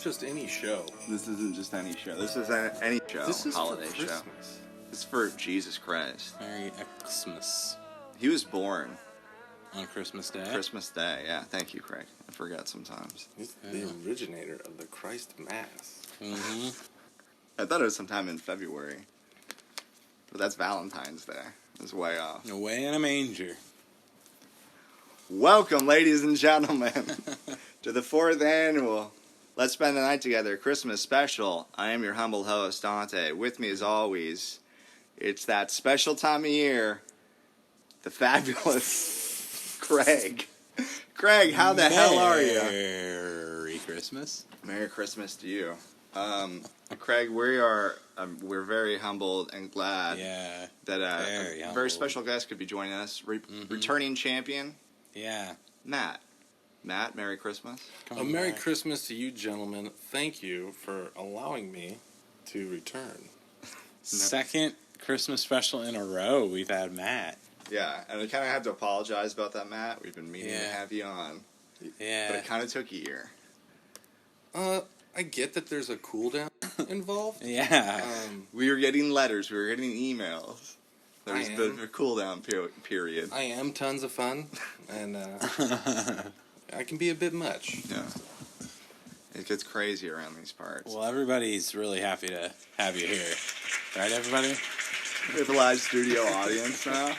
just any show. This isn't just any show. This is any show. This is holiday for show. Christmas. It's for Jesus Christ. Merry Xmas. He was born On Christmas Day? Christmas Day. Yeah, thank you, Craig. I forget sometimes. He's the originator of the Christ Mass. Mm-hmm. I thought it was sometime in February. But that's Valentine's Day. It's way off. Away in a manger. Welcome, ladies and gentlemen, to the 4th annual Let's Spend the Night Together Christmas special. I am your humble host, Dante. With me, as always, it's that special time of year, the fabulous Craig. Craig, how the hell are you? Merry Christmas. Merry Christmas to you. Craig, we're very humbled and glad that a very special guest could be joining us. Returning champion, Matt. Matt, Merry Christmas. Merry Christmas to you, gentlemen. Thank you for allowing me to return. Second Christmas special in a row we've had Matt. Yeah, and I kind of have to apologize about that, Matt. We've been meaning to have you on. Yeah. But it kind of took a year. I get that there's a cool down involved. Yeah. We were getting letters. We were getting emails. There was a bit of a cool down period. I am tons of fun, and I can be a bit much. Yeah. It gets crazy around these parts. Well, everybody's really happy to have you here. Right, everybody? We have a live studio audience now.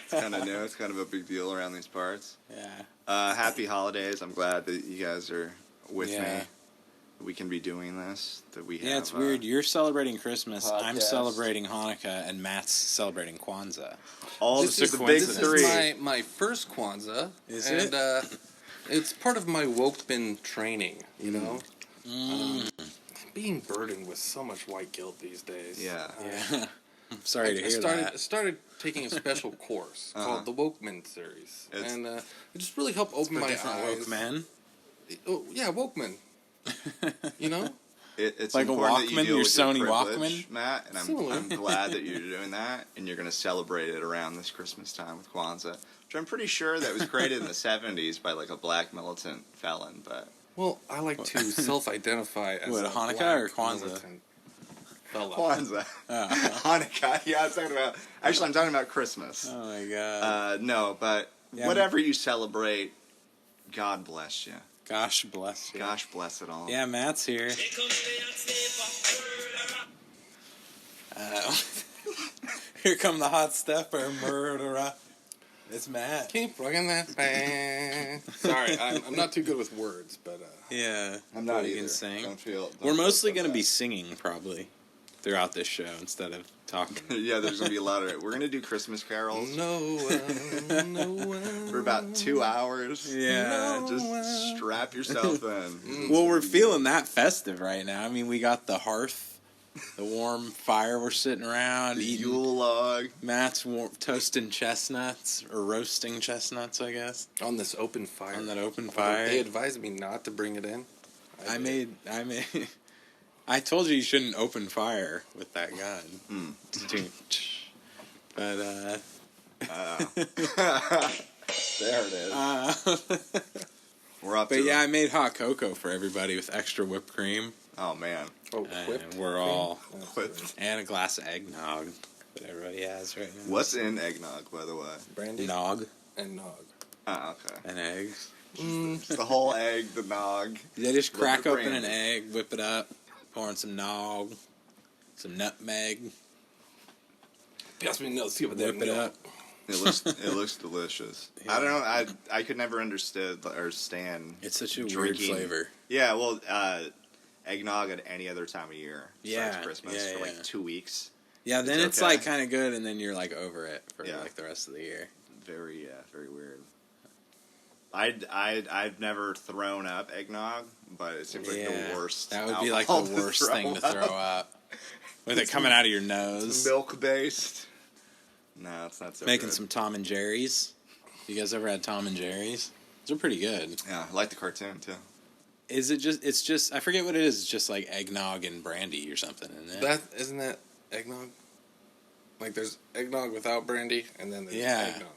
It's kind of new. It's kind of a big deal around these parts. Yeah. Happy holidays. I'm glad that you guys are with me. We can be doing this. That we have. Yeah, it's weird. You're celebrating Christmas. Podcast. I'm celebrating Hanukkah, and Matt's celebrating Kwanzaa. All This the is big this three. is my first Kwanzaa. Is and, it? It's part of my Wokeman training, you know? Mm. Being burdened with so much white guilt these days. Yeah. Yeah. I'm sorry to hear that. I started taking a special course called the Wokeman series. And it just really helped open my eyes. Woke men? Oh, yeah, Wokeman. You know? It's like a important that you Walkman, deal your with your Sony privilege, Walkman? Matt, and I'm glad that you're doing that, and you're going to celebrate it around this Christmas time with Kwanzaa, which I'm pretty sure that was created in the 70s by like a black militant felon, but... Well, I like to self-identify as What, a Hanukkah black or Kwanzaa? militant fella. Kwanzaa. Hanukkah. Yeah, I'm talking about Christmas. Oh my god. No, but whatever you celebrate, God bless you. Gosh bless you. Gosh bless it all. Yeah, Matt's here. Here come the hot stepper, murderer. It's Matt. Keep rocking that band. Sorry, I'm not too good with words, but... Yeah. I'm not you either. can sing. We're mostly going to be singing, probably, throughout this show, instead of talking. Yeah, there's going to be a lot of it. We're going to do Christmas carols. No one. For about 2 hours. Yeah. Just strap yourself in. Well, we're feeling that festive right now. I mean, we got the hearth, the warm fire we're sitting around, The eating. Yule log. Matt's toasting chestnuts, or roasting chestnuts, I guess. On this open fire. On that open fire. They advised me not to bring it in. I told you shouldn't open fire with that gun. But, There it is. We're up to But yeah, I made hot cocoa for everybody with extra whipped cream. Oh, man. Oh, And we're all... Whipped. And a glass of eggnog that everybody has right now. What's in eggnog, by the way? Brandy? Nog And nog. Oh, okay. and eggs. Just the whole egg, the nog. They just crack Whipped open an brandy. egg, whip it up, pour in some nog, some nutmeg, Pass me no, see what whip it up. It looks delicious. Yeah. I don't know. I could never stand. It's such a weird drinking. flavor. Yeah, well, eggnog at any other time of year besides Yeah, Christmas for yeah. like 2 weeks. Yeah, then it's okay. like kind of good, and then you're like over it for like the rest of the year. Very weird. I've never thrown up eggnog, but it seems like the worst. That would be like the worst thing to throw up. With it coming out of your nose. Milk based. No, it's not so Making good. some Tom and Jerry's. You guys ever had Tom and Jerry's? They're pretty good. Yeah, I like the cartoon too. Is it just? It's just. I forget what it is. It's just like eggnog and brandy or something, isn't it? Isn't that eggnog? Like there's eggnog without brandy, and then there's eggnog.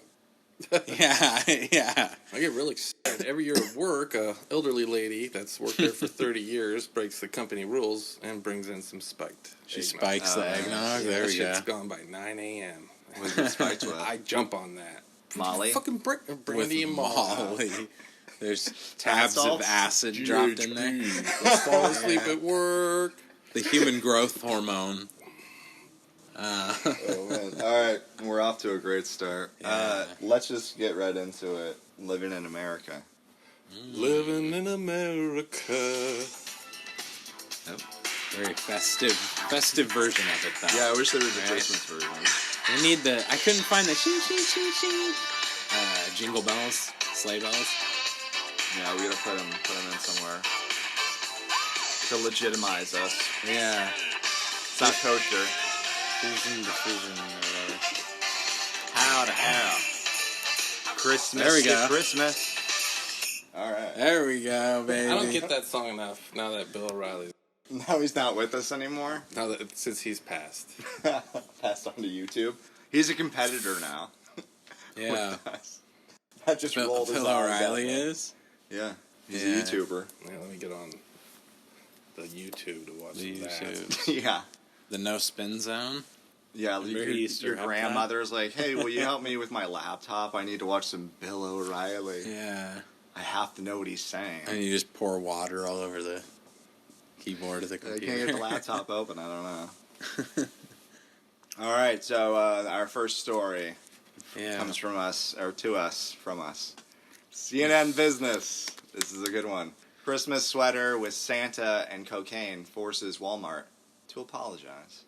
Yeah, yeah. I get really excited And every year at work, a elderly lady that's worked there for 30 years breaks the company rules and brings in some spiked She eggnog. spikes the eggnog. There That we go. shit's gone by 9 a.m. What's it spiked with? I jump on that. Molly? Fucking brandy and Molly. There's tabs of salts? acid dropped in there. Let's fall asleep at work. The human growth hormone. Oh, man. All right, we're off to a great start. Yeah. Let's just get right into it. Living in America. Living in America. Very festive version of it, though. Yeah, I wish there was a Right. Christmas version. We need the. I couldn't find the shing shing shing shing. Jingle bells, sleigh bells. Yeah, we gotta put them in somewhere to legitimize us. Yeah. It's not kosher. Diffusion or whatever. How to hell? Christmas. There we go. Christmas. All right. There we go, baby. I don't get that song enough now that Bill O'Reilly's Now he's not with us anymore. since he's passed. Passed on to YouTube. He's a competitor now. Yeah. That just rolled his Bill eyes O'Reilly at me. is. Yeah. He's Yeah. a YouTuber. Yeah, let me get on the YouTube to watch The that. YouTube. Yeah. The no spin zone. Yeah, Remember your, he used to your rap grandmother's like, hey, will you help me with my laptop? I need to watch some Bill O'Reilly. Yeah. I have to know what he's saying. And you just pour water all over the keyboard of the I computer. can't get the laptop open. I don't know. All right, so our first story Yeah. comes from us, or to us, from us. CNN Business. This is a good one. Christmas sweater with Santa and cocaine forces Walmart to apologize.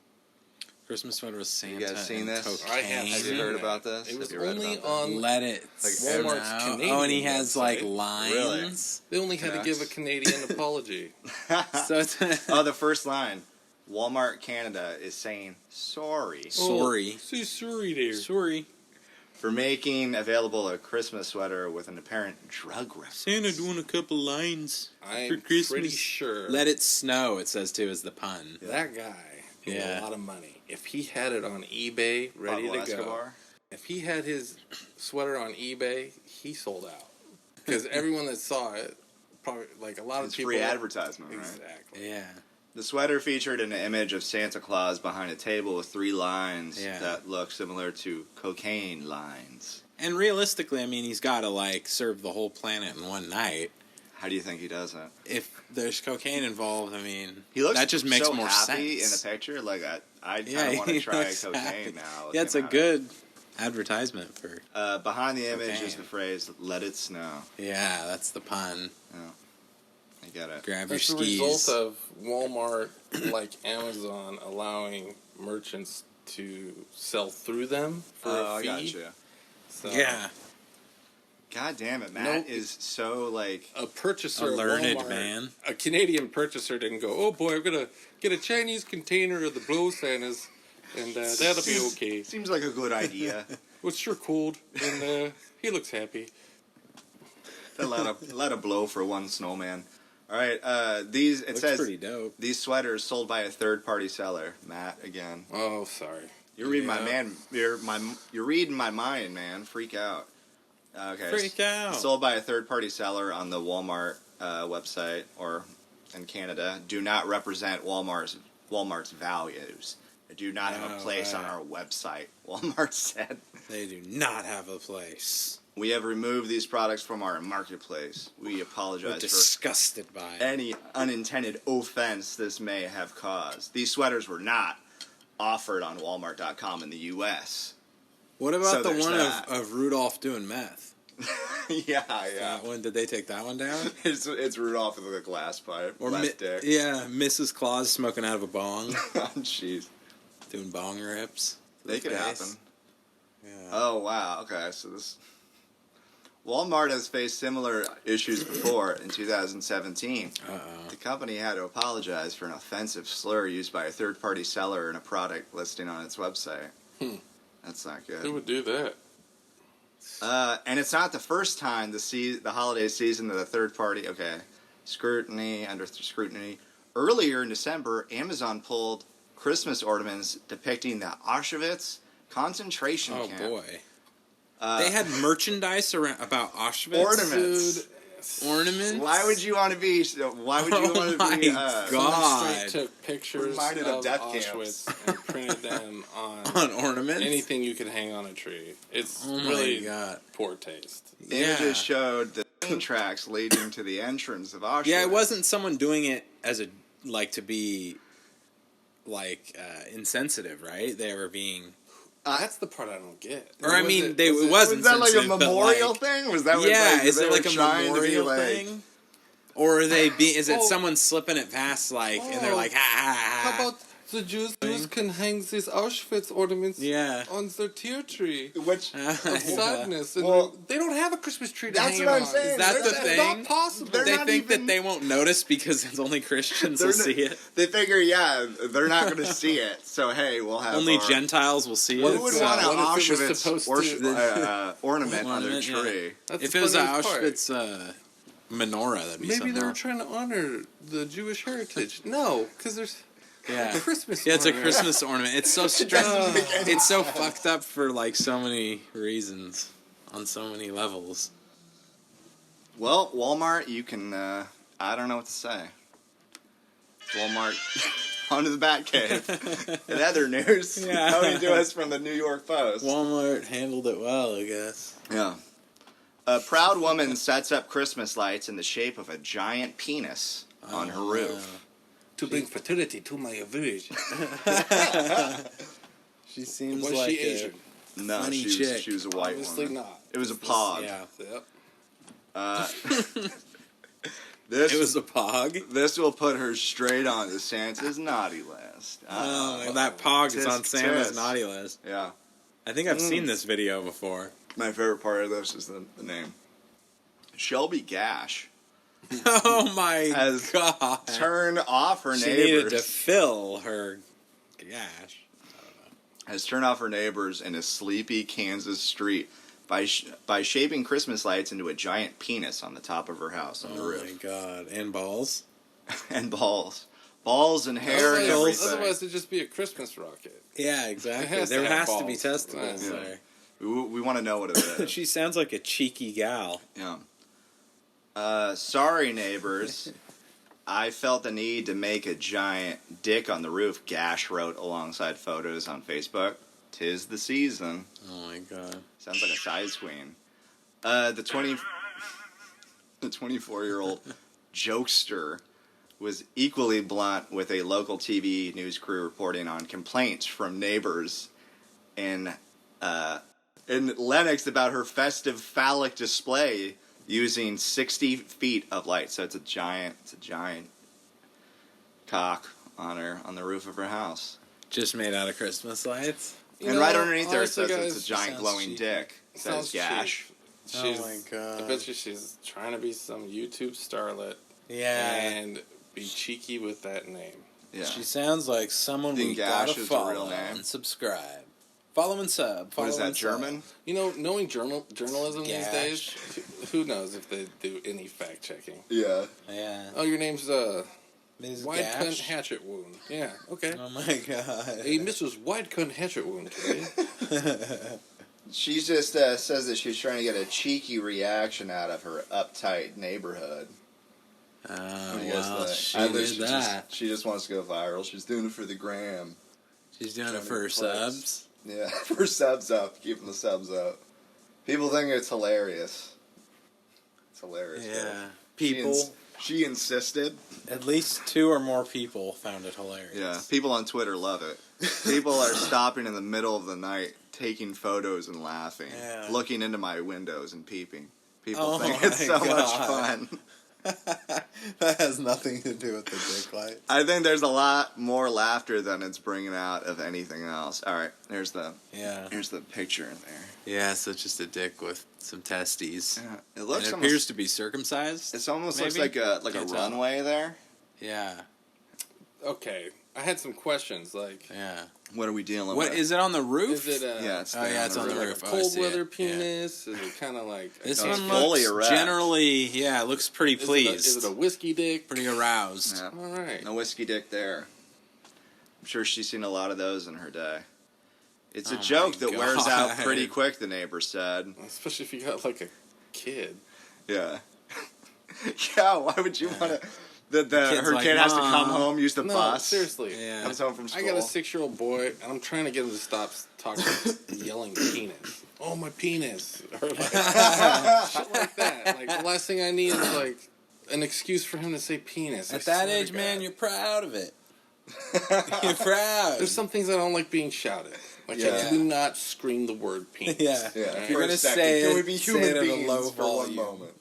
Christmas sweater with Santa. You guys seen and this? Cocaine. I have Have you seen heard that. about this? It was Have you read only about that? on. Let it Like Walmart's snow. Canadian Oh, and he has like website. lines. They only had to give a Yes. Canadian apology. So it's Oh, the first line. Walmart Canada is saying sorry sorry. Oh, say sorry there. Sorry. for making available a Christmas sweater with an apparent drug reference. Santa doing a couple lines I'm for Christmas. pretty sure Let it snow, it says too, is the pun. that guy made Yeah. a lot of money. If he had it on eBay ready Pablo to go, Escobar? if he had his sweater on eBay, he sold out. Because everyone that saw it, probably like a lot of It's people. free advertisement, right? Exactly. Yeah. The sweater featured an image of Santa Claus behind a table with 3 lines Yeah. that look similar to cocaine lines. And realistically, I mean, he's got to like serve the whole planet in one night. How do you think he does it? If there's cocaine involved, I mean, He looks that just makes so more happy sense. in the picture. Like I kind Yeah, of want to he try looks cocaine happy. now. Yeah, it's a looking at good advertisement for. it. Behind the image is cocaine. the phrase "Let it snow." Yeah, that's the pun. I get it. Grab That's your the skis. result of Walmart, like Amazon, allowing merchants to sell through them for Oh, a I fee. got you. So Yeah, God damn it, Matt Nope. is so like. a purchaser, A at learned Walmart, man. a Canadian purchaser didn't go, oh boy, I'm gonna get a Chinese container of the blow Santas, and that'll be okay. Seems like a good idea. Well, it's sure cold, and he looks happy. let a blow for one snowman. All right, these it looks says pretty dope. these sweaters sold by a third-party seller. Matt again. Oh, sorry. You're reading my Yeah. man. You're reading my mind, man. Freak out. Okay. Freak out. Sold by a third-party seller on the Walmart website or in Canada. Do not represent Walmart's values. They do not have a Oh, place on wow. our website. Walmart said. They do not have a place. We have removed these products from our marketplace. We We're apologize for disgusted by it. any unintended offense this may have caused. These sweaters were not offered on Walmart.com in the U.S. What about So the there's one that. of Rudolph doing meth? yeah. That one, did they take that one down? It's Rudolph with a glass pipe. Or left dick. yeah, Mrs. Claus smoking out of a bong, Jeez. doing bong rips. to They the could face. happen. Yeah. Oh, wow. Okay, so this... Walmart has faced similar issues before in 2017. Uh-oh. The company had to apologize for an offensive slur used by a third-party seller in a product listing on its website. That's not Who good. would do that? And it's not the first time the holiday season that a third-party... Okay, under scrutiny. Earlier in December, Amazon pulled Christmas ornaments depicting the Auschwitz concentration Oh camp. boy. They had merchandise about Auschwitz. Ornaments. Dude, ornaments. Why would you want to be? Why would you want to be? God. Someone straight took pictures Reminded of death Auschwitz and printed them on ornaments? anything you could hang on a tree. It's Oh my really God. poor taste. Images showed the train tracks leading to the entrance of Auschwitz. Yeah, it wasn't someone doing it as a to be insensitive, right? They were being. That's the part I don't get. Or I mean, it wasn't. Was that like a sensitive, but, memorial thing? Was that? Yeah, is it they like were a trying to be memorial like, thing? Or are they is it Oh. someone slipping it past and they're like, ha ha ha? How about the Jews can hang these Auschwitz ornaments Yeah. on their tear tree Which of sadness? And Well, they don't have a Christmas tree to that's hang what it I'm on. saying. Is that the That's thing? not possible. They're They not think even- that they won't notice because it's only Christians will see it. They figure, yeah, they're not going to see it. So hey, we'll have Only our, Gentiles will see Who it. would What want an if it was Auschwitz supposed to- ornament on their Ornament, yeah. tree? That's If the it was an funniest part. Auschwitz menorah, that'd be Maybe something they were else. trying to honor the Jewish heritage. No, because there's Yeah. a Christmas. Yeah, it's a ornament. Christmas ornament. It's so doesn't make any it's so fucked up for so many reasons, on so many levels. Well, Walmart, you can. I don't know what to say. Walmart, onto the Batcave. In other news, Yeah. coming to us from the New York Post. Walmart handled it well, I guess. Yeah. A proud woman sets up Christmas lights in the shape of a giant penis on her roof. To bring fertility to my village. She seems Was like she Asian? No, funny she was, chick. she was a white Obviously woman. not. It was a pog. Yeah. Yep. This It was a pog. This will put her straight on the Santa's naughty list. Oh, that pog is Tisk, on Santa's tisk. naughty list. Yeah. I think I've seen this video before. My favorite part of this is the name. Shelby Gash Oh my Has god! turned off her She needed to neighbors. fill her gash. Has turned off her neighbors in a sleepy Kansas street by shaping Christmas lights into a giant penis on the top of her house on the Oh roof. my god! And balls. And balls and hair and Otherwise, everything. otherwise it'd just be a Christmas rocket. Yeah, exactly. has to There have has to be balls. testicles Yeah. there. We want to know what it is. She sounds like a cheeky gal. Yeah. Sorry, neighbors. I felt the need to make a giant dick on the roof, Gash wrote alongside photos on Facebook. 'Tis the season. Oh my god. Sounds like a size queen. The 24-year-old jokester was equally blunt with a local TV news crew reporting on complaints from neighbors in Lenox about her festive phallic display using 60 feet of light. So it's a giant cock on the roof of her house. Just made out of Christmas lights. You And know, right underneath there it honestly, says guys, it's a giant sounds glowing cheap. dick. It sounds says Gash. cheap. Oh my God. I bet you she's trying to be some YouTube starlet Yeah. and be cheeky with that name. Yeah. She sounds like someone we Think Gash gotta is the real follow name? and subscribe. Follow and sub. What Follow is that, and sub. German? You know, knowing journalism these Gash. days, who knows if they do any fact checking? Yeah. Yeah. Oh, your name's Ms. Wide Cunt Gash? Hatchet Wound. Yeah, okay. Oh my god. Hey, Mrs. Wide Cunt Hatchet Wound today. She just says that she's trying to get a cheeky reaction out of her uptight neighborhood. Oh, What do you guys well, think? she I think did that. she just wants to go viral. She's doing it for the gram. She's doing it Trying to for her get subs. Yeah, for subs up, keeping the subs up. People think it's hilarious. It's hilarious. Yeah. though. People, She insisted. at least 2 or more people found it hilarious. Yeah, people on Twitter love it. People are stopping in the middle of the night, taking photos and laughing, Yeah. looking into my windows and peeping. People Oh think it's my so much God. fun. That has nothing to do with the dick light. I think there's a lot more laughter than it's bringing out of anything else. All right, here's the Yeah. picture in there. Yeah, so it's just a dick with some testes. Yeah, it And looks it almost. appears to be circumcised. It almost looks maybe? like a Can't tell. runway there. Yeah. Okay, I had some questions. Like, Yeah. What are we dealing What with? is it on the roof? is it a Yeah, it's Oh, yeah, it's on the like roof. a Oh, I cold see it. weather Yeah. penis? Is it kind of like This No, it's one fully looks erect. generally, yeah, it looks pretty pleased. Is it a whiskey dick? Pretty aroused. Yeah. All right. No whiskey dick there. I'm sure she's seen a lot of those in her day. It's a Oh joke my that wears out God. pretty quick, the neighbor said. Especially if you got like a kid. Yeah. Yeah, why would you want to? Her like, kid has to come "Mom." home, use the No, bus. seriously. Yeah. Comes home from I school. got a 6-year-old boy, and I'm trying to get him to stop talking, yelling penis. Oh, my penis. Or like, shit like that. Like, the last thing I need is, like, an excuse for him to say penis. At that age, man, you're proud of it. You're proud. There's some things I don't like being shouted. Like, Yeah. do not scream the word penis. Yeah. Yeah, If for you're a gonna second. say Can it, we be say human it at a beings low for volume. one moment?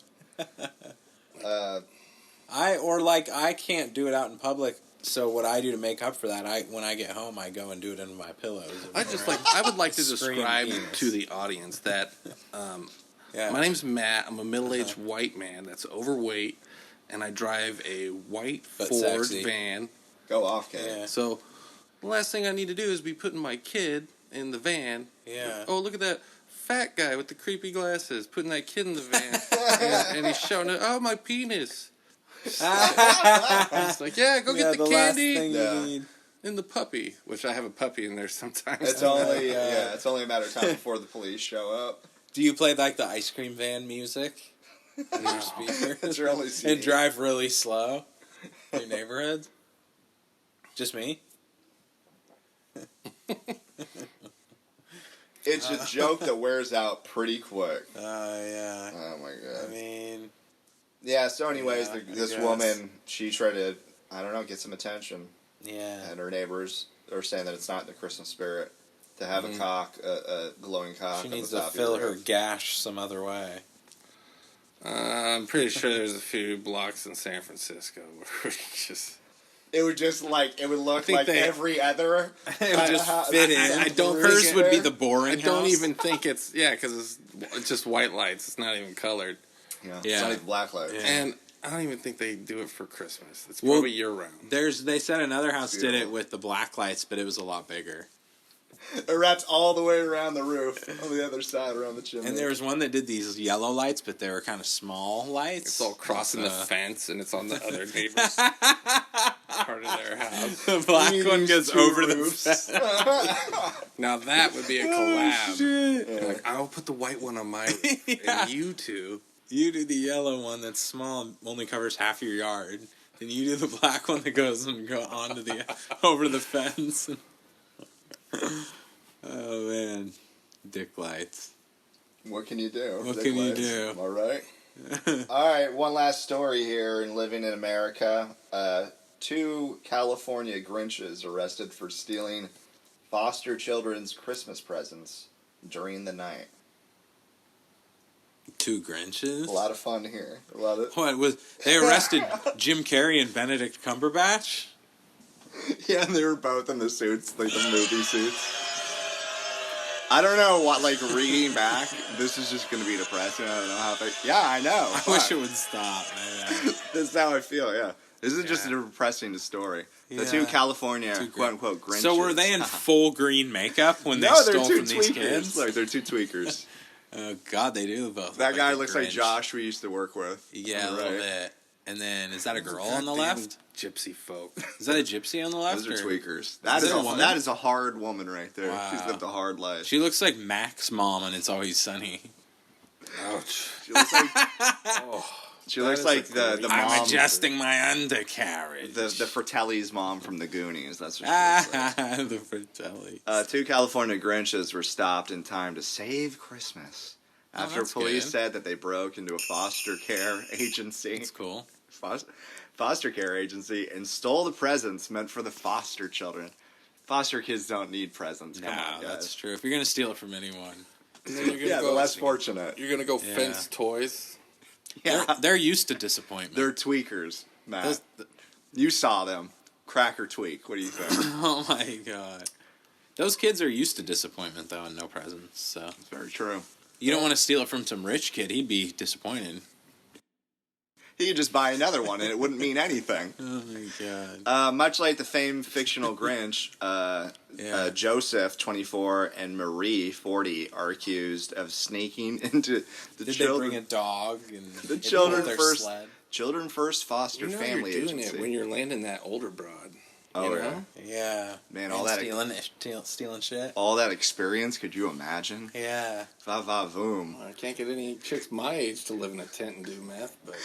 I can't do it out in public. So what I do to make up for that, when I get home, I go and do it under my pillows. I would like to Scream describe penis. to the audience that Yeah. my name's Matt. I'm a middle-aged white man that's overweight, and I drive a white But Ford sexy. van. Go off, Ken. Yeah. So the last thing I need to do is be putting my kid in the van. Yeah. Oh, look at that fat guy with the creepy glasses, putting that kid in the van, and he's shouting, "Oh, my penis!" It's like, yeah, go get the last candy thing Yeah. you need. and the puppy, which I have a puppy in there sometimes. It's only it's only a matter of time before the police show up. Do you play like the ice cream van music? On your speaker? It's your only CD. And drive really slow in your neighborhood? Just me? It's a joke that wears out pretty quick. Yeah. Oh my I god. mean, Yeah. So, anyways, Yeah, I this guess. woman, she tried to, I don't know, get some attention, yeah. and her neighbors are saying that it's not in the Christmas spirit to have a glowing cock. She on the needs to top of fill your her roof. gash some other way. I'm pretty sure there's a few blocks in San Francisco where we just. It would just it would look think like they- every other. It would just fit in. I don't Hers think would be it- the boring I don't house. even think it's because it's just white lights. It's not even colored, Yeah. Yeah. It's not even black light. Yeah. and I don't even think they do it for Christmas. It's Well, probably year round. They said another house did it Beautiful. with the black lights, but it was a lot bigger. It wraps all the way around the roof on the other side around the chimney. And there was one that did these yellow lights, but they were kind of small lights. It's all crossing the Uh, fence, and it's on the other neighbor's part of their house. The black We need one these goes two over roofs. the fence. Now that would be a collab. Shit. Yeah. Like, I'll put the white one on my roof, Yeah. and you two. You do the yellow one that's small and only covers half your yard. And you do the black one that goes and go onto the over the fence. Oh man, dick lights. What can you do? What Dick can you lights. do? Am I right? All right, one last story here in living in America. 2 California Grinches arrested for stealing foster children's Christmas presents during the night. 2 Grinches. A lot of fun here. A lot of What was they arrested Jim Carrey and Benedict Cumberbatch? yeah, they were both in the suits, like the movie suits. I don't know what, reading back, this is just going to be depressing. I don't know how. Yeah, I know. I wish it would stop, man. This is how I feel. Yeah, this is just a Yeah. depressing story. The Yeah. 2 California Two quote unquote Grinches. So were they in full green makeup when they No, they're stole 2 from these tweakers. kids? Look, they're 2 tweakers. Oh God, they do both. That look guy the looks like Grinch. Josh we used to work with. Yeah, a On the little right. bit. And then is that a girl on the Goddamn left? gypsy folk. Is that a gypsy on the left? Those are or- tweakers. That Is is it a a woman? that is a hard woman right there. Wow. She's lived a hard life. She looks like Mac's mom and It's Always Sunny. Ouch. She looks like Oh, she That looks is like a the great- I'm mom, adjusting my undercarriage. the Fratelli's mom from the Goonies. That's what she looks like. The Fratelli. 2 California Grinches were stopped in time to save Christmas after that's police good. said that they broke into a foster care agency. That's cool. Foster care agency and stole the presents meant for the foster children. Foster kids don't need presents. Come on, No, guys. that's true. If you're gonna steal it from anyone, and then you're gonna Yeah, the go, less fortunate. You're gonna go Yeah. fence toys. Yeah, they're used to disappointment. they're tweakers, Matt. Those- You saw them. Cracker tweak. What do you think? oh my God, those kids are used to disappointment though, and no presents. So It's very true. you don't want to steal it from some rich kid. He'd be disappointed. He could just buy another one and it wouldn't mean anything. Oh my God. Much like the famed fictional Grinch, Yeah. Joseph, 24, and Marie, 40, are accused of sneaking into the Did children. they bring a dog and The hit children their first- sled? Children First Foster You know Family you're doing Agency. it when you're landing that older broad. Oh, you yeah. know? Yeah. Man, And all that stealing shit. all that experience, could you imagine? Yeah. Va-va-voom. I can't get any chicks my age to live in a tent and do meth, but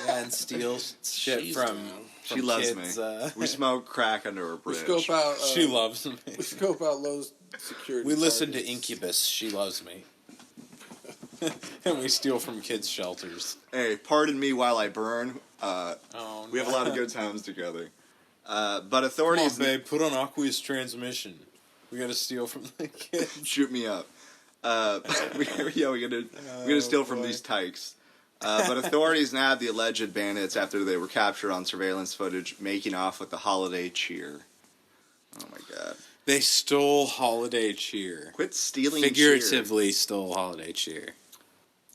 Yeah, and steal shit She's from down. She loves kids, me. We smoke crack under her we bridge. scope out. she loves me. We scope out low security. We listen to targets. Incubus. She loves me. And we steal from kids' shelters. Hey, pardon me while I burn. Oh, We have a lot of good times together. But Come on, authorities babe. Put on Aqua's transmission. We gotta steal from the kids. shoot me up. We gotta steal from boy. these tykes. But authorities nabbed the alleged bandits after they were captured on surveillance footage making off with the holiday cheer. Oh my god! They stole holiday cheer. Quit stealing. Figuratively stole holiday cheer. Cheer.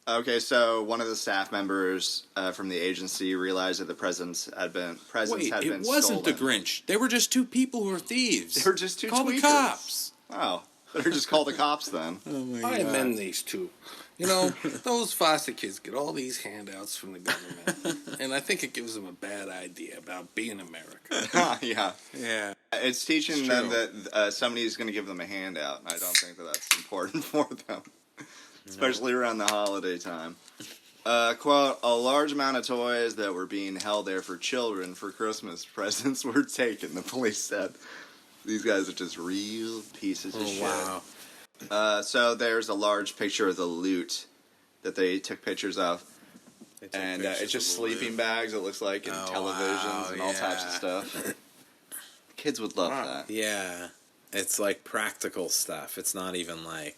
Okay, so one of the staff members from the agency realized that the presents had been Wait, stolen. it wasn't the Grinch. They were just two people who were thieves. They were just two Call tweakers. the cops. Oh, better just call the cops then. Oh my I amend these two. You know, those foster kids get all these handouts from the government, and I think it gives them a bad idea about being America. Yeah. Yeah. It's teaching It's them true. that somebody's going to give them a handout, and I don't think that that's important for them, especially around the holiday time. Quote, a large amount of toys that were being held there for children for Christmas presents were taken, the police said. These guys are just real pieces of shit. Wow. So there's a large picture of the loot that they took pictures of. And it's just sleeping bags, it looks like, and Oh, televisions wow, and all types of yeah. stuff. Kids would love Wow. that. Yeah. It's like practical stuff. It's not even like.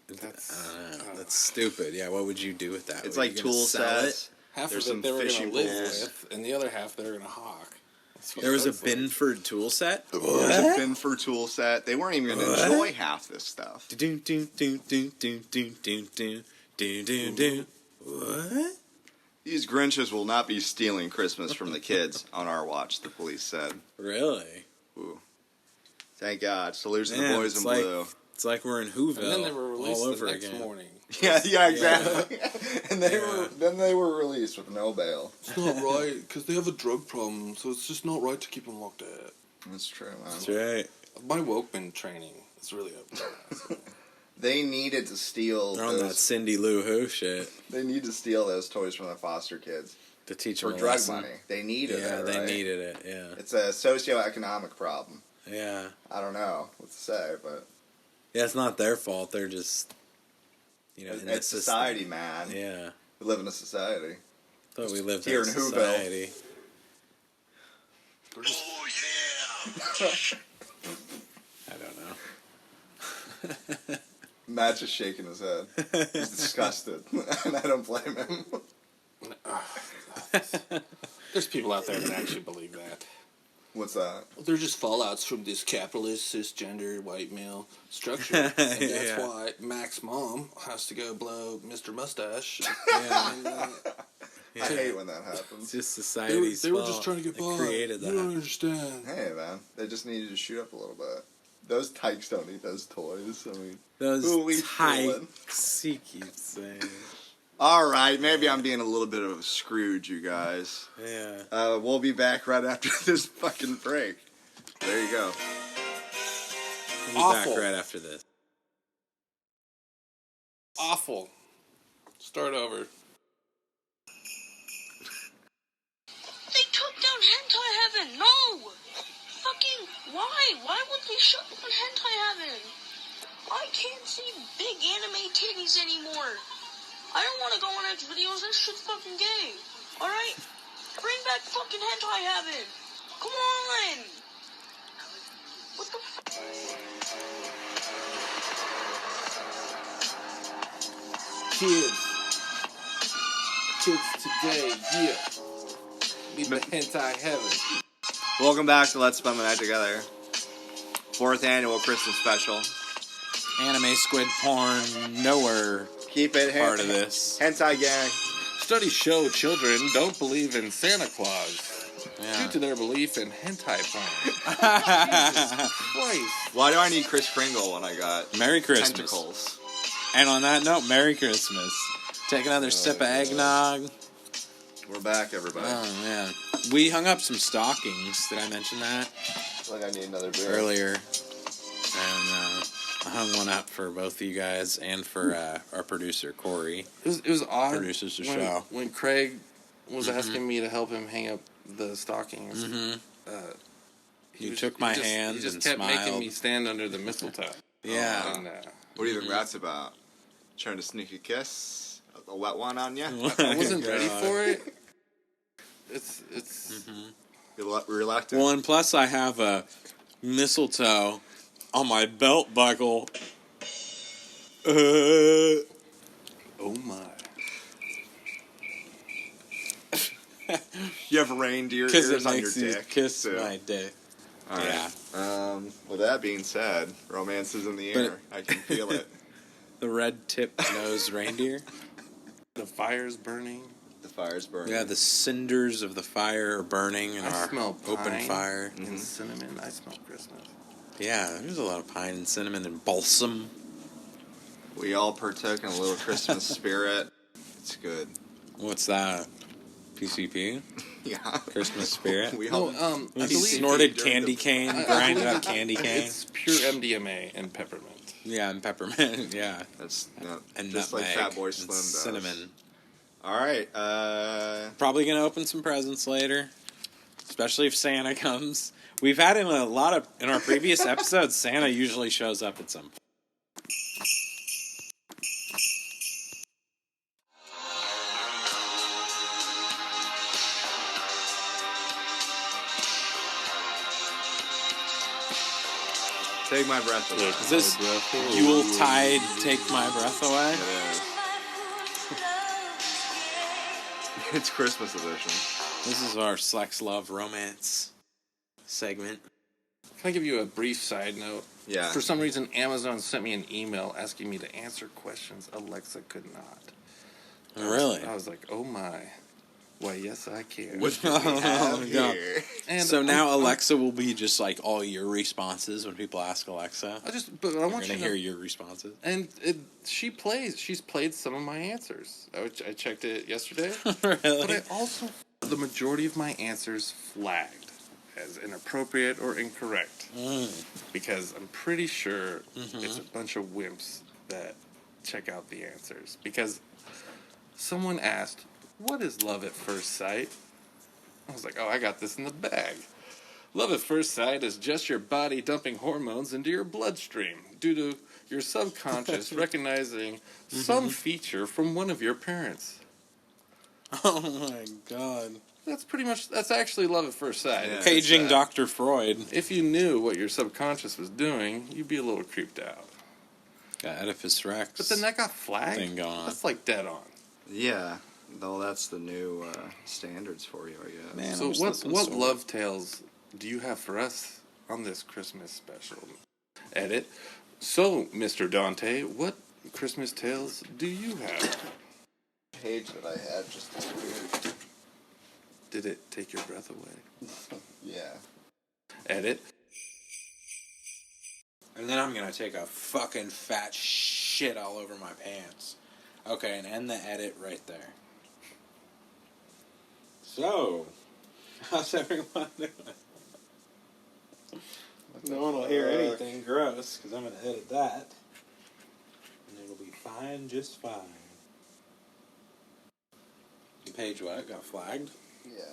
That's, I don't know. That's stupid. Yeah, what would you do with that? It's Were like you gonna tool sell sets. half There's of some it they were going fishing to live poles. with, and the other half they were going to hawk. That's what There was a that's like. Binford tool set. There's a Binford tool set. They weren't even going to enjoy half this stuff. What? These Grinches will not be stealing Christmas from the kids on our watch, the police said. Really? Ooh. Thank God. Salutes to the Man, boys in it's like- blue. It's like we're in Whoville And then they were released all over the next again. morning. Yeah, exactly. And Yeah. they were released with no bail. It's not right, because they have a drug problem, so it's just not right to keep them locked up. That's true, man. That's right. My Wokeman training is really up. They needed to steal They're on that those. Cindy Lou Who shit They need to steal those toys from the foster kids to teach for them a drug lesson. money. They needed Yeah, it. they right? needed it. Yeah, It's a socioeconomic problem. yeah, I don't know what to say, but yeah. It's not their fault. They're just, in it's the system. society, man. Yeah, We live in a society. thought we lived Here in in a Whoville. society. I don't know. Matt's just shaking his head. He's disgusted, and I don't blame him. There's people out there that actually believe that. What's that? They're just fallouts from this capitalist, cisgender, white male structure. And that's Yeah. why Mac's mom has to go blow Mr. Mustache. Yeah, And, I hate when that happens. it's just they, were, society's they were fault. just trying to get They by. created You don't that. understand. Hey, man, they just needed to shoot up a little bit. Those tykes don't need those toys. I mean, Those Who we fooling? tykes, he keeps saying. all right, maybe I'm being a little bit of a Scrooge, you guys. Yeah. We'll be back right after this fucking break. There you go. We'll be Awful. back right after this. Awful. Start over. They took down Hentai Heaven! No! Fucking why? Why would they shut down Hentai Heaven? I can't see big anime titties anymore. I don't want to go on X videos. That shit's fucking gay. Alright? Bring back fucking Hentai Heaven. Come on! What the Kids today, yeah. Need the hentai heaven. Welcome back to Let's Spend the Night Together. 4th annual Christmas special. Anime squid porn nowhere Keep it part of this. Hentai gang. Studies show children don't believe in Santa Claus due Yeah. to their belief in hentai porn. Christ. Why do I need Kris Kringle when I got Merry Christmas. tentacles? And on that note, Merry Christmas. Take another sip of eggnog. We're back, everybody. Oh man, We hung up some stockings. Did I mention that Like I need another beer. earlier? And I hung one up for both of you guys and for our producer, Corey. It was odd. Produces the when, show. When Craig was asking me to help him hang up the stockings. You took my hand He just and kept smiled. making me stand under the mistletoe. Yeah. And, What do you think that's about? Trying to sneak a kiss? A wet one on you? I wasn't ready for it. It's You're reluctant? Well, and plus I have a mistletoe on my belt buckle. oh my. You have reindeer Because ears it on your makes you dick. kiss too. my dick. All right. Yeah. With that being said, romance is in the air. I can feel it. The red-tipped-nosed reindeer. The fire's burning. The fire's burning. Yeah, the cinders of the fire are burning in I our smell open pine fire. and cinnamon. I smell Christmas. Yeah, there's a lot of pine and cinnamon and balsam. We all partook in a little Christmas spirit. It's good. What's that? PCP? Yeah. Christmas spirit? We No, all I You believe snorted during candy the- cane, I grinded believe up candy cane. It's pure MDMA and peppermint. Yeah, and peppermint, yeah. That's not, And just nutmeg, like Fat Boy and Slim does. cinnamon. All right. Probably gonna open some presents later, especially if Santa comes. We've had in our previous episodes. Santa usually shows up at some point. Take my breath away. Is this Yuletide take my breath away? It is. It's Christmas edition. This is our Sex Love Romance segment. Can I give you a brief side note? Yeah. For some reason, Amazon sent me an email asking me to answer questions Alexa could not. Really? I was like, oh my. Why, yes, I can. What do we have God. here? And So now Alexa will be just like all your responses when people ask Alexa. but I You're want gonna you to hear your responses. And she's played some of my answers. I checked it yesterday. Really? But I also, the majority of my answers flagged as inappropriate or incorrect. Because I'm pretty sure it's a bunch of wimps that check out the answers. Because someone asked, what is love at first sight? I was like, oh, I got this in the bag. Love at first sight is just your body dumping hormones into your bloodstream due to your subconscious recognizing some feature from one of your parents. Oh my God. That's actually love at first sight. Yeah. Paging Dr. Freud. If you knew what your subconscious was doing, you'd be a little creeped out. Got Oedipus Rex. But then that got flagged. Thing going on. That's like dead on. Yeah. Well, that's the new standards for you, I guess. Man, So I'm just listening what to love tales do you have for us on this Christmas special? Edit. So, Mr. Dante, what Christmas tales do you have? Page that I had just disappeared. Did it take your breath away? Yeah. Edit. And then I'm gonna take a fucking fat shit all over my pants. Okay, and end the edit right there. So, how's everyone doing? No one will hear anything gross, because I'm gonna edit that. And it'll be fine, just fine. The page what? Got flagged? Yeah.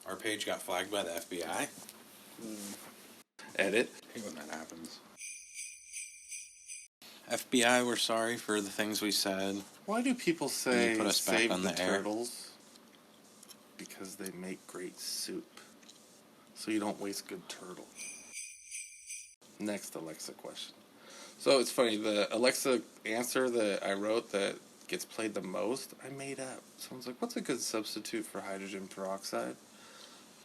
Our page got flagged by the FBI? Edit. I hate when that happens. FBI, we're sorry for the things we said. Why do people say put us back save on the the air? turtles? Because they make great soup. So you don't waste good turtle. Next Alexa question. So it's funny, the Alexa answer that I wrote that gets played the most, I made up. Someone's like, what's a good substitute for hydrogen peroxide?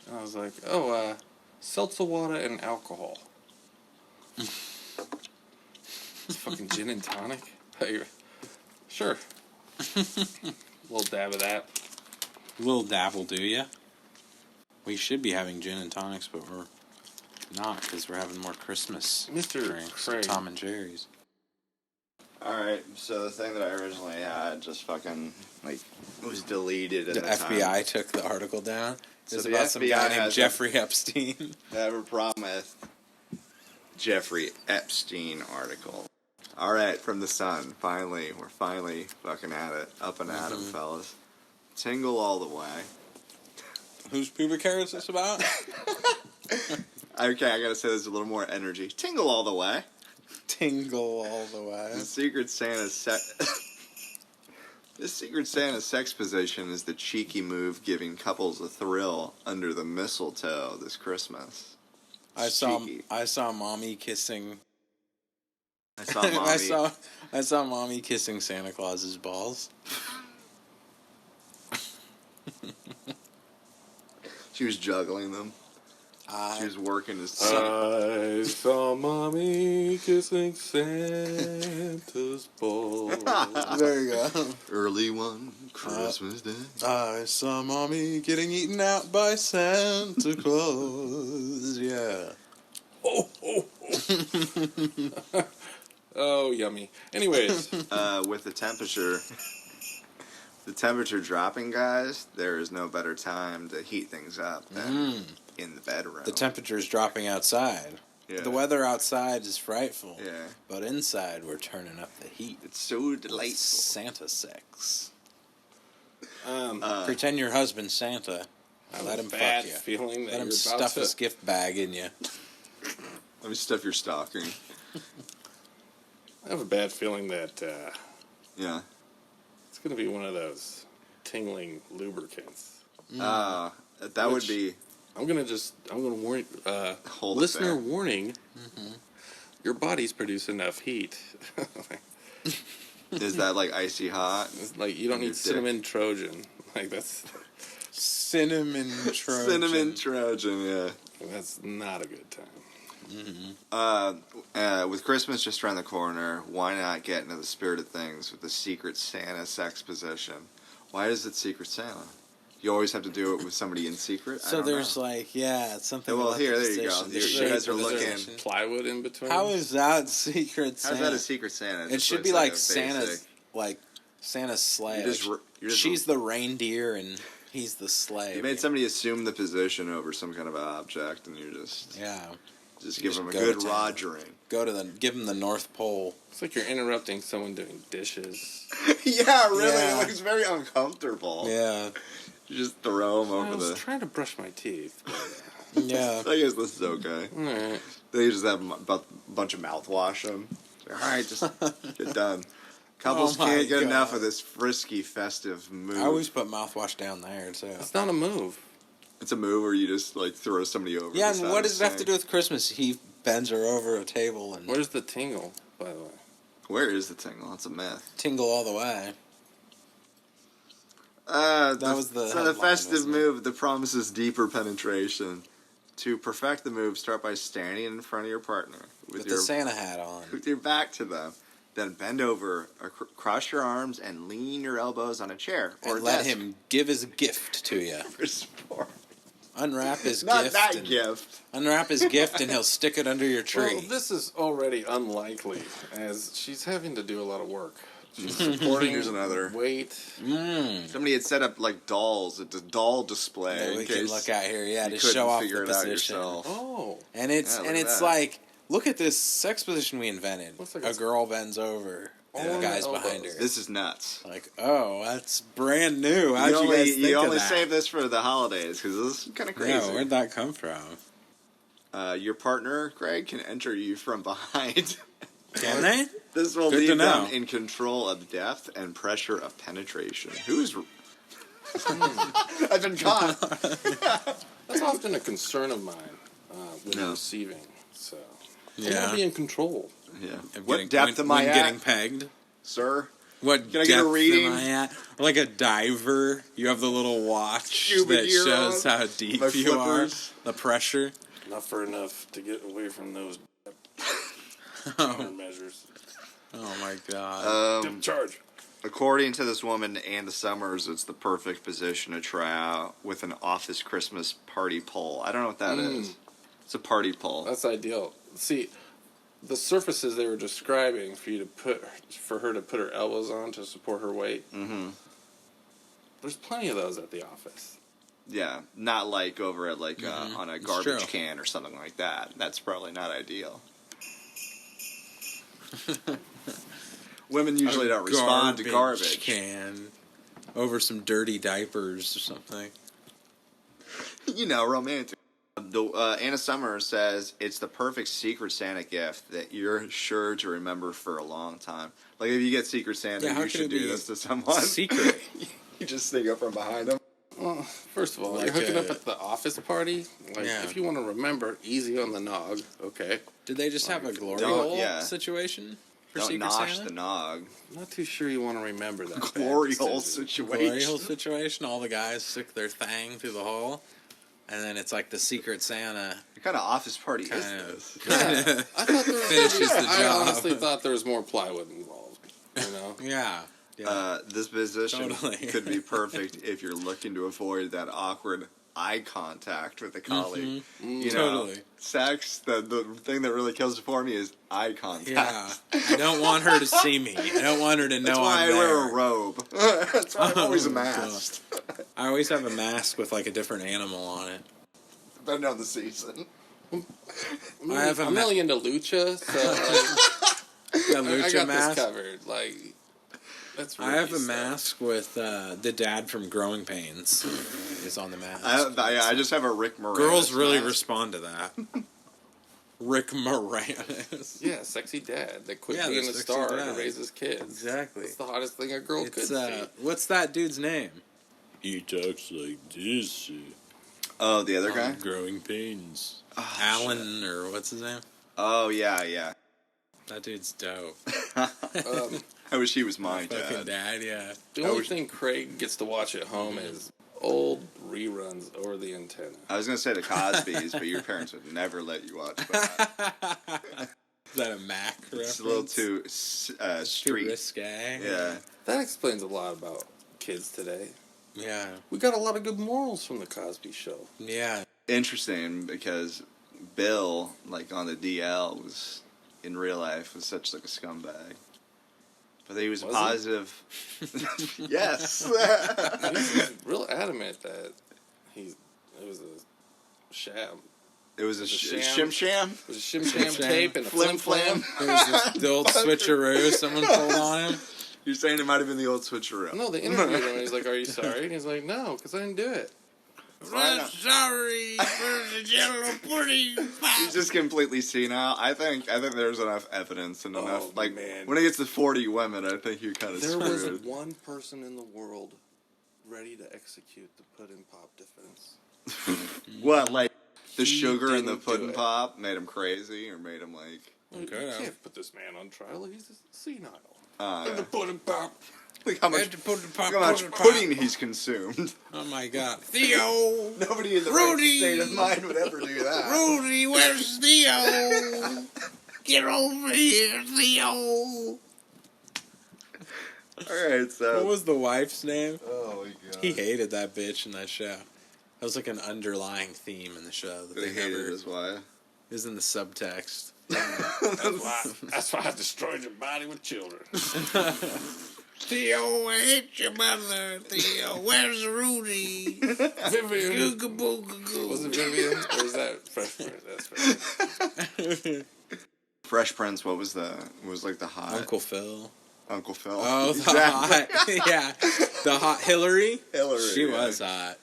And I was like, seltzer water and alcohol. It's fucking gin and tonic? Sure. Little dab of that. Little dab will do ya. We should be having gin and tonics, but we're not, because we're having more Christmas Mr. drinks. Craig. Tom and Jerry's. Alright, so the thing that I originally had just fucking, like, was deleted at The the FBI time. took the article down. So It's the about some FBI guy named has Jeffrey Epstein. I have a problem with Jeffrey Epstein article. Alright, from the Sun. Finally, we're finally fucking at it. Up and at 'em, fellas. Tingle all the way. Whose pubic hair is this about? Okay, I gotta say this with a little more energy. Tingle all the way. Tingle all the way. The Secret Santa This Secret Santa sex position is the cheeky move giving couples a thrill under the mistletoe this Christmas. I Cheeky. saw mommy kissing. I saw mommy. I saw mommy kissing Santa Claus's balls. She was juggling them. She was working his. I saw mommy kissing Santa's balls. There you go. Early one Christmas Day. I saw mommy getting eaten out by Santa Claus. Yeah. Oh, oh, oh. Oh, yummy. Anyways, With the temperature dropping, guys, there is no better time to heat things up than in the bedroom. The temperature's dropping outside. Yeah. The weather outside is frightful. Yeah. But inside, we're turning up the heat. It's so delightful. Santa sex. I Pretend your husband's Santa. have Let a him fuck bad you. feeling that Let him you're about stuff to... his gift bag in you. Let me stuff your stocking. I have a bad feeling that Yeah. it's going to be one of those tingling lubricants. That would be. I'm going to warn, Hold it listener there. warning, your bodies produce enough heat. Is that like icy hot? It's like, you don't Your need dick. cinnamon Trojan. Like, that's Cinnamon Trojan. Cinnamon Trojan, yeah. that's not a good time. With Christmas just around the corner, why not get into the spirit of things with the Secret Santa sex position? Why is it Secret Santa? You always have to do it with somebody in secret? I So don't there's know. like, yeah, it's something Well, about here, the there you go. position, the You shape guys are of the looking- position. Plywood in between. How is that Secret Santa? How's that a Secret Santa? It just should looks be like a Santa's, basic- like Santa's sleigh. You just Like, r- you just- she's the reindeer and he's the sleigh. You made somebody assume the position over some kind of object, and you just Yeah. give just them a go good to town. rogering. Give him the North Pole. It's like you're interrupting someone doing dishes. Yeah, really. Yeah. It looks very uncomfortable. Yeah. You just throw them I over was the. trying to brush my teeth. Yeah. I guess this is okay. Alright. They just have a bunch of mouthwash them. All right, just get done. Couples Oh my can't get enough God. of this frisky, festive move. I always put mouthwash down there too. It's not a move. It's a move where you just like throw somebody over. Yeah, the and side what of does it the have to sink. do with Christmas? He bends her over a table and Where's the tingle, by the way? Where is the tingle? That's a myth. tingle all the way. Was the so the headline, festive wasn't it? move that promises deeper penetration. To perfect the move, start by standing in front of your partner With the Santa hat on. with your back to them. Then bend over, cross your arms, and lean your elbows on a chair or And a let desk him give his gift to you. for support. Unwrap his Not gift. that and gift. Unwrap his gift and he'll stick it under your tree. Well, this is already unlikely, as she's having to do a lot of work. She's supporting Here's another. weight. Somebody had set up like dolls, a doll display. That in we can case look out here, yeah, you to couldn't show off figure the it out position. yourself. Oh. And it's Yeah, look and at it's that. like, look at this sex position we invented. Looks like A it's- girl bends over, and the guy's elbows. behind her. This is nuts. Like, oh, that's brand new. How'd you guys think you of only that? save this for the holidays because this is kind of crazy. Yeah, where'd that come from? Your partner, Greg, can enter you from behind. Can they? This will Good to leave them know. in control of depth and pressure of penetration. Who's? I've been caught. That's often a concern of mine when No. receiving. So I Yeah. want to be in control. Yeah. Of What getting- depth when, am I when getting at, pegged? sir? What Can I get a depth reading? am I at? Like a diver, you have the little watch Scuba that gear shows on, how deep my you flippers. are, the pressure. Enough to get away from those Oh, measures. oh my god. Dip charge. According to this woman, Anna Summers, it's the perfect position to try out with an office Christmas party pole. I don't know what that is. It's a party pole. That's ideal. See, the surfaces they were describing for her to put her elbows on to support her weight. Mm-hmm. There's plenty of those at the office. Yeah, not like over at like on a garbage true. can or something like that. That's probably not ideal. Women usually don't respond to garbage. Can over some dirty diapers or something. You know, romantic. Anna Summers says it's the perfect Secret Santa gift that you're sure to remember for a long time. Like if you get Secret Santa, Yeah, how you could should it do be this to someone. Secret. You just sneak up from behind them. Well, first of all, Like you're hooking a- up at the office party. Like, Yeah. if you want to remember, easy on the nog. Okay. Did they just have a glory Don't- hole yeah. situation for Don't Secret nosh Santa? the nog. I'm not too sure you want to remember that. Glory bad hole decision. Glory hole situation. situation. All the guys stick their thing through the hole, and then it's like the Secret Santa. What kind of office party is Kind of. this? Yeah, I thought there was Finishes the I job. honestly thought there was more plywood involved. You know. Yeah. Yeah. This position Totally. could be perfect if you're looking to avoid that awkward eye contact with a colleague. You know, Totally. sex, the thing that really kills it for me is eye contact. Yeah. I don't want her to see me. I don't want her to know That's why I'm I wear there. a robe. That's why I'm always a Oh, mask. I always have a mask with like a different animal on it. Depending on the season. I'm I have a ma- really into lucha, so A like, I lucha got mask. this covered. Like, that's. I have a rookie stuff. mask with the dad from Growing Pains is on the mask. I just have a Rick Moranis Girls really mask. respond to that. Rick Moranis. Yeah, sexy dad that quit Yeah, being the a sexy star dad. to raise his kids. Exactly. It's the hottest thing a girl could It's see. what's that dude's name? He talks like this. Oh, the other guy? Growing Pains. Oh, Alan or what's his name? Oh, yeah. That dude's dope. I wish he was my Fucking dad. dad, yeah. The only thing Craig gets to watch at home is old reruns over the antenna. I was going to say the Cosbys, but your parents would never let you watch that. Is that a Mac reference? It's a little too Too street. risque. Yeah. That explains a lot about kids today. Yeah. We got a lot of good morals from the Cosby Show. Yeah. Interesting because Bill, like on the DL, was in real life was such like a scumbag. But he was a Was he? positive. Yes. He's real adamant that it was a sham. It was a a shim sham. sham. It was a shim sham Sham. tape and a Flim flim flam. flam. It was the old switcheroo someone pulled on him. You're saying it might have been the old switcheroo. No, they interviewed him and he's like, "Are you sorry?" And he's like, "No, because I didn't do it." Right on. sorry for the jello pudding. He's just completely senile. I think there's enough evidence and enough Oh, man. when it gets to 40 women, I think you're kind of There was screwed. one person in the world ready to execute the pudding pop defense. What, like the He sugar in the didn't do pudding it. pop made him crazy or made him like You Okay. can't put this man on trial. He's senile. yeah. And the pudding pop. Look how Had much to put the pop, look how much put the pudding pop. he's consumed. Oh my god. Theo! Nobody in the Rudy! right state of mind would ever do that. Rudy, where's Theo? Get over here, Theo! All right, so What was the wife's name? oh my god, He hated that bitch in that show. That was like an underlying theme in the show that they hated never his wife. is in the subtext. That's why I destroyed your body with children. Theo, I hate your mother. Theo, where's Rudy? Vivian. Googa Was it Vivian? Or was that Fresh Prince? That's Fresh. Fresh Prince. What was like the hot Uncle Phil. Uncle Phil? Oh, the Exactly. hot, yeah, the hot Hillary. Hillary, She yeah. was hot.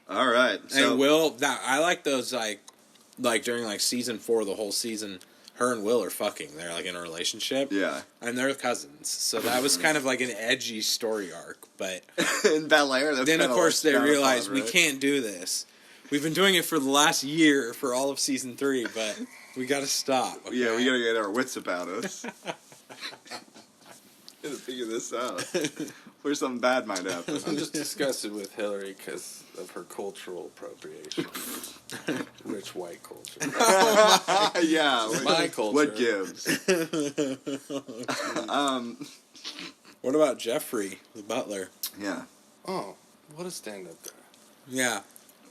All right, so And Will, I like those like during like season 4, the whole season, her and Will are fucking. They're like in a relationship. yeah, And they're cousins. So that was kind of like an edgy story arc. But in Bel Air, that's then of kinda course like they kinda realized fun, we right? can't do this. We've been doing it for the last year for all of season 3, but we got to stop. Okay? Yeah, we gotta get our wits about us. Gotta figure this out. Where something bad might happen. I'm just disgusted with Hillary because of her cultural appropriation. Rich white culture. Yeah, My culture. what gives? What about Jeffrey, the butler? Yeah. Oh, what a stand-up guy. Yeah.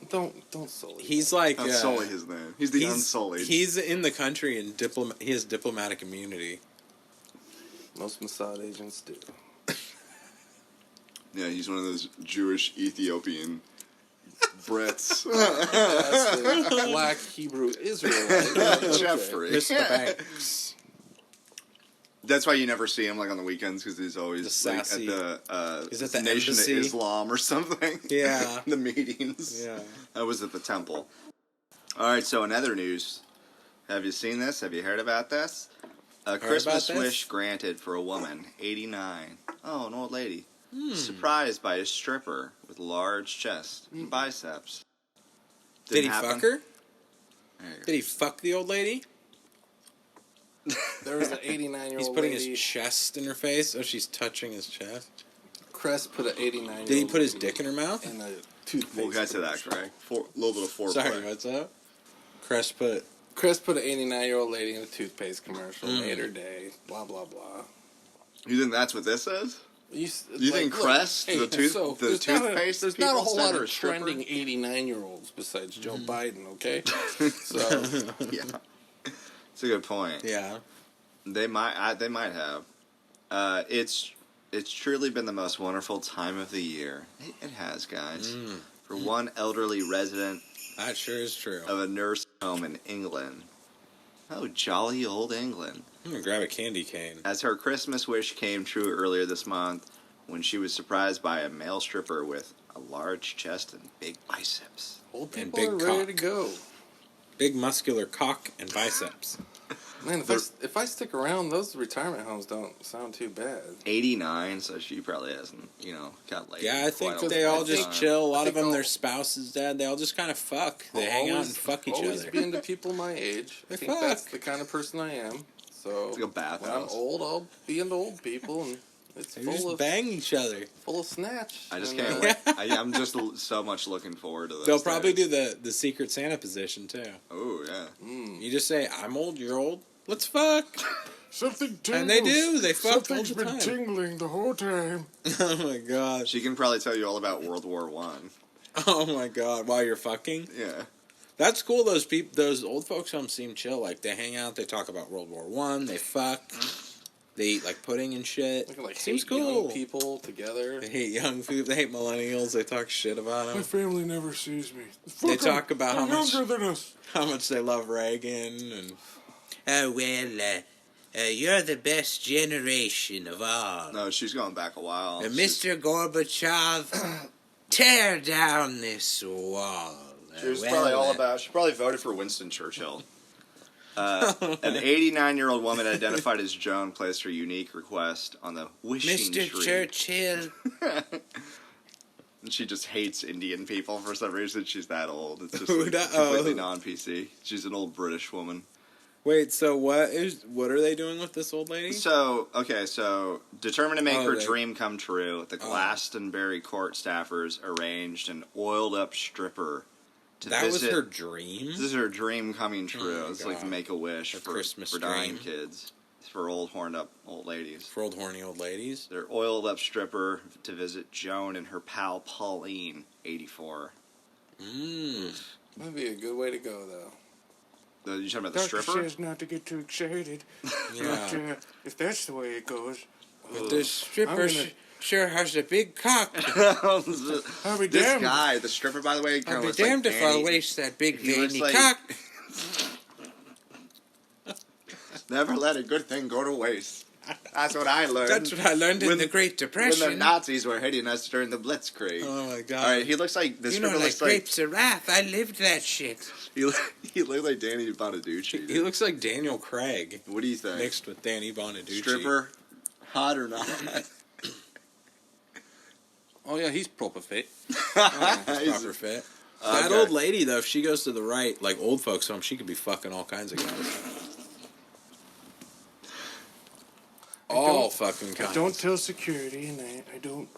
Don't sully. He's like Not Sully his name. He's the Unsullied. He's in the country and he has diplomatic immunity. Most Mossad agents do. Yeah, he's one of those Jewish Ethiopian Brits. Black Hebrew Israelite. Jeffrey. Mr. Banks. That's why you never see him like on the weekends because he's always The sassy- like, at Is it the Nation embassy? of Islam or something. Yeah. The meetings. Yeah. I was at the temple. All right, so in other news, have you seen this? Have you heard about this? A Christmas about this? wish granted for a woman, 89. Oh, an old lady. Surprised by a stripper with large chest and biceps. Did he Didn't happen? fuck her? There you go. Did he fuck the old lady? There was an 89-year-old He's putting lady. his chest in her face. Oh, she's touching his chest. Crest put an 89-year-old. Did he put his dick in her mouth? in a toothpaste? We'll get to that, commercial. Craig. A little bit of foreplay. Sorry, what's up? Crest put. Crest put an 89-year-old lady in a toothpaste commercial. Made her day. Blah blah blah. You think that's what this is? You think Crest, the toothpaste there's people not a whole instead lot of of a stripper? trending 89-year-olds besides Joe Biden, okay? So Yeah. It's a good point. Yeah. They might have. It's truly been the most wonderful time of the year. It has, guys. For one elderly resident That sure is true. of a nursing home in England. Oh, jolly old England. I'm gonna grab a candy cane. As her Christmas wish came true earlier this month when she was surprised by a male stripper with a large chest and big biceps. old And people big are ready cock. to go. Big muscular cock and biceps. Man, if I stick around, those retirement homes don't sound too bad. 89, so she probably hasn't, got laid. Yeah, I in quite think a they all long just time. chill. A lot of think them, their I'll- spouse is dead. They all just kind of fuck. They hang out and fuck each always other. be into people my age. I They think fuck. that's the kind of person I am. So It's like a bathhouse. when I'm old, I'll be into old people, and it's They full just of bang each other. snatch. I just And, can't wait. I'm just so much looking forward to this. They'll probably do the Secret Santa position too. Oh, yeah. You just say, "I'm old, you're old. Let's fuck." Something tingles. And they do. They fuck all Something's the been time. tingling the whole time. Oh my god. She can probably tell you all about World War One. Oh my god. While you're fucking. Yeah. That's cool. Those old folks home seem chill. Like they hang out. They talk about World War One. They fuck. They eat like pudding and shit. They can, like, Seems hate cool. young people together. They hate young people. They hate millennials. They talk shit about My them. family never sees me. They talk about how much younger than us. they love Reagan and. Oh well, you're the best generation of all. No, she's going back a while. Mr. Gorbachev, tear down this wall. She was probably all about. She probably voted for Winston Churchill. An 89-year-old woman identified as Joan placed her unique request on the wishing Mr. tree. Churchill. And she just hates Indian people for some reason. She's that old. It's just Who like, da- completely oh. non-PC. She's an old British woman. Wait, so what are they doing with this old lady? So determined to make her they- dream come true, the Glastonbury court staffers arranged an oiled-up stripper to That was visit. her dream? This is her dream coming true. Oh my It's like God. Make-A-Wish Her for Christmas dying dream. kids. It's for old, horned-up old ladies. For old horny old ladies? Their oiled-up stripper to visit Joan and her pal Pauline, 84. That'd be a good way to go, though. You talking about the stripper? not to get too excited. Yeah. But if that's the way it goes, But the stripper I'm gonna- sure has a big cock. I'll be This damned. guy, the stripper, by the way, I'll kind of be looks like damned if I'll Danny. waste that big He looks veiny like- cock. Never let a good thing go to waste. That's what I learned. That's what I learned in When- the Great When Depression. the Nazis were hitting us during the Blitzkrieg. Oh my god. All right, he looks like this. You know, stripper like looks like grapes of wrath. I lived that shit. he looked like Danny Bonaducci. He looks like Daniel Craig What do you think? mixed with Danny Bonaducci. Stripper, hot or not? Oh yeah, he's proper fit. Proper fit. That Okay. old lady though, if she goes to the right, like old folks home, she could be fucking all kinds of guys. All fucking kinds. Don't tell security, and I don't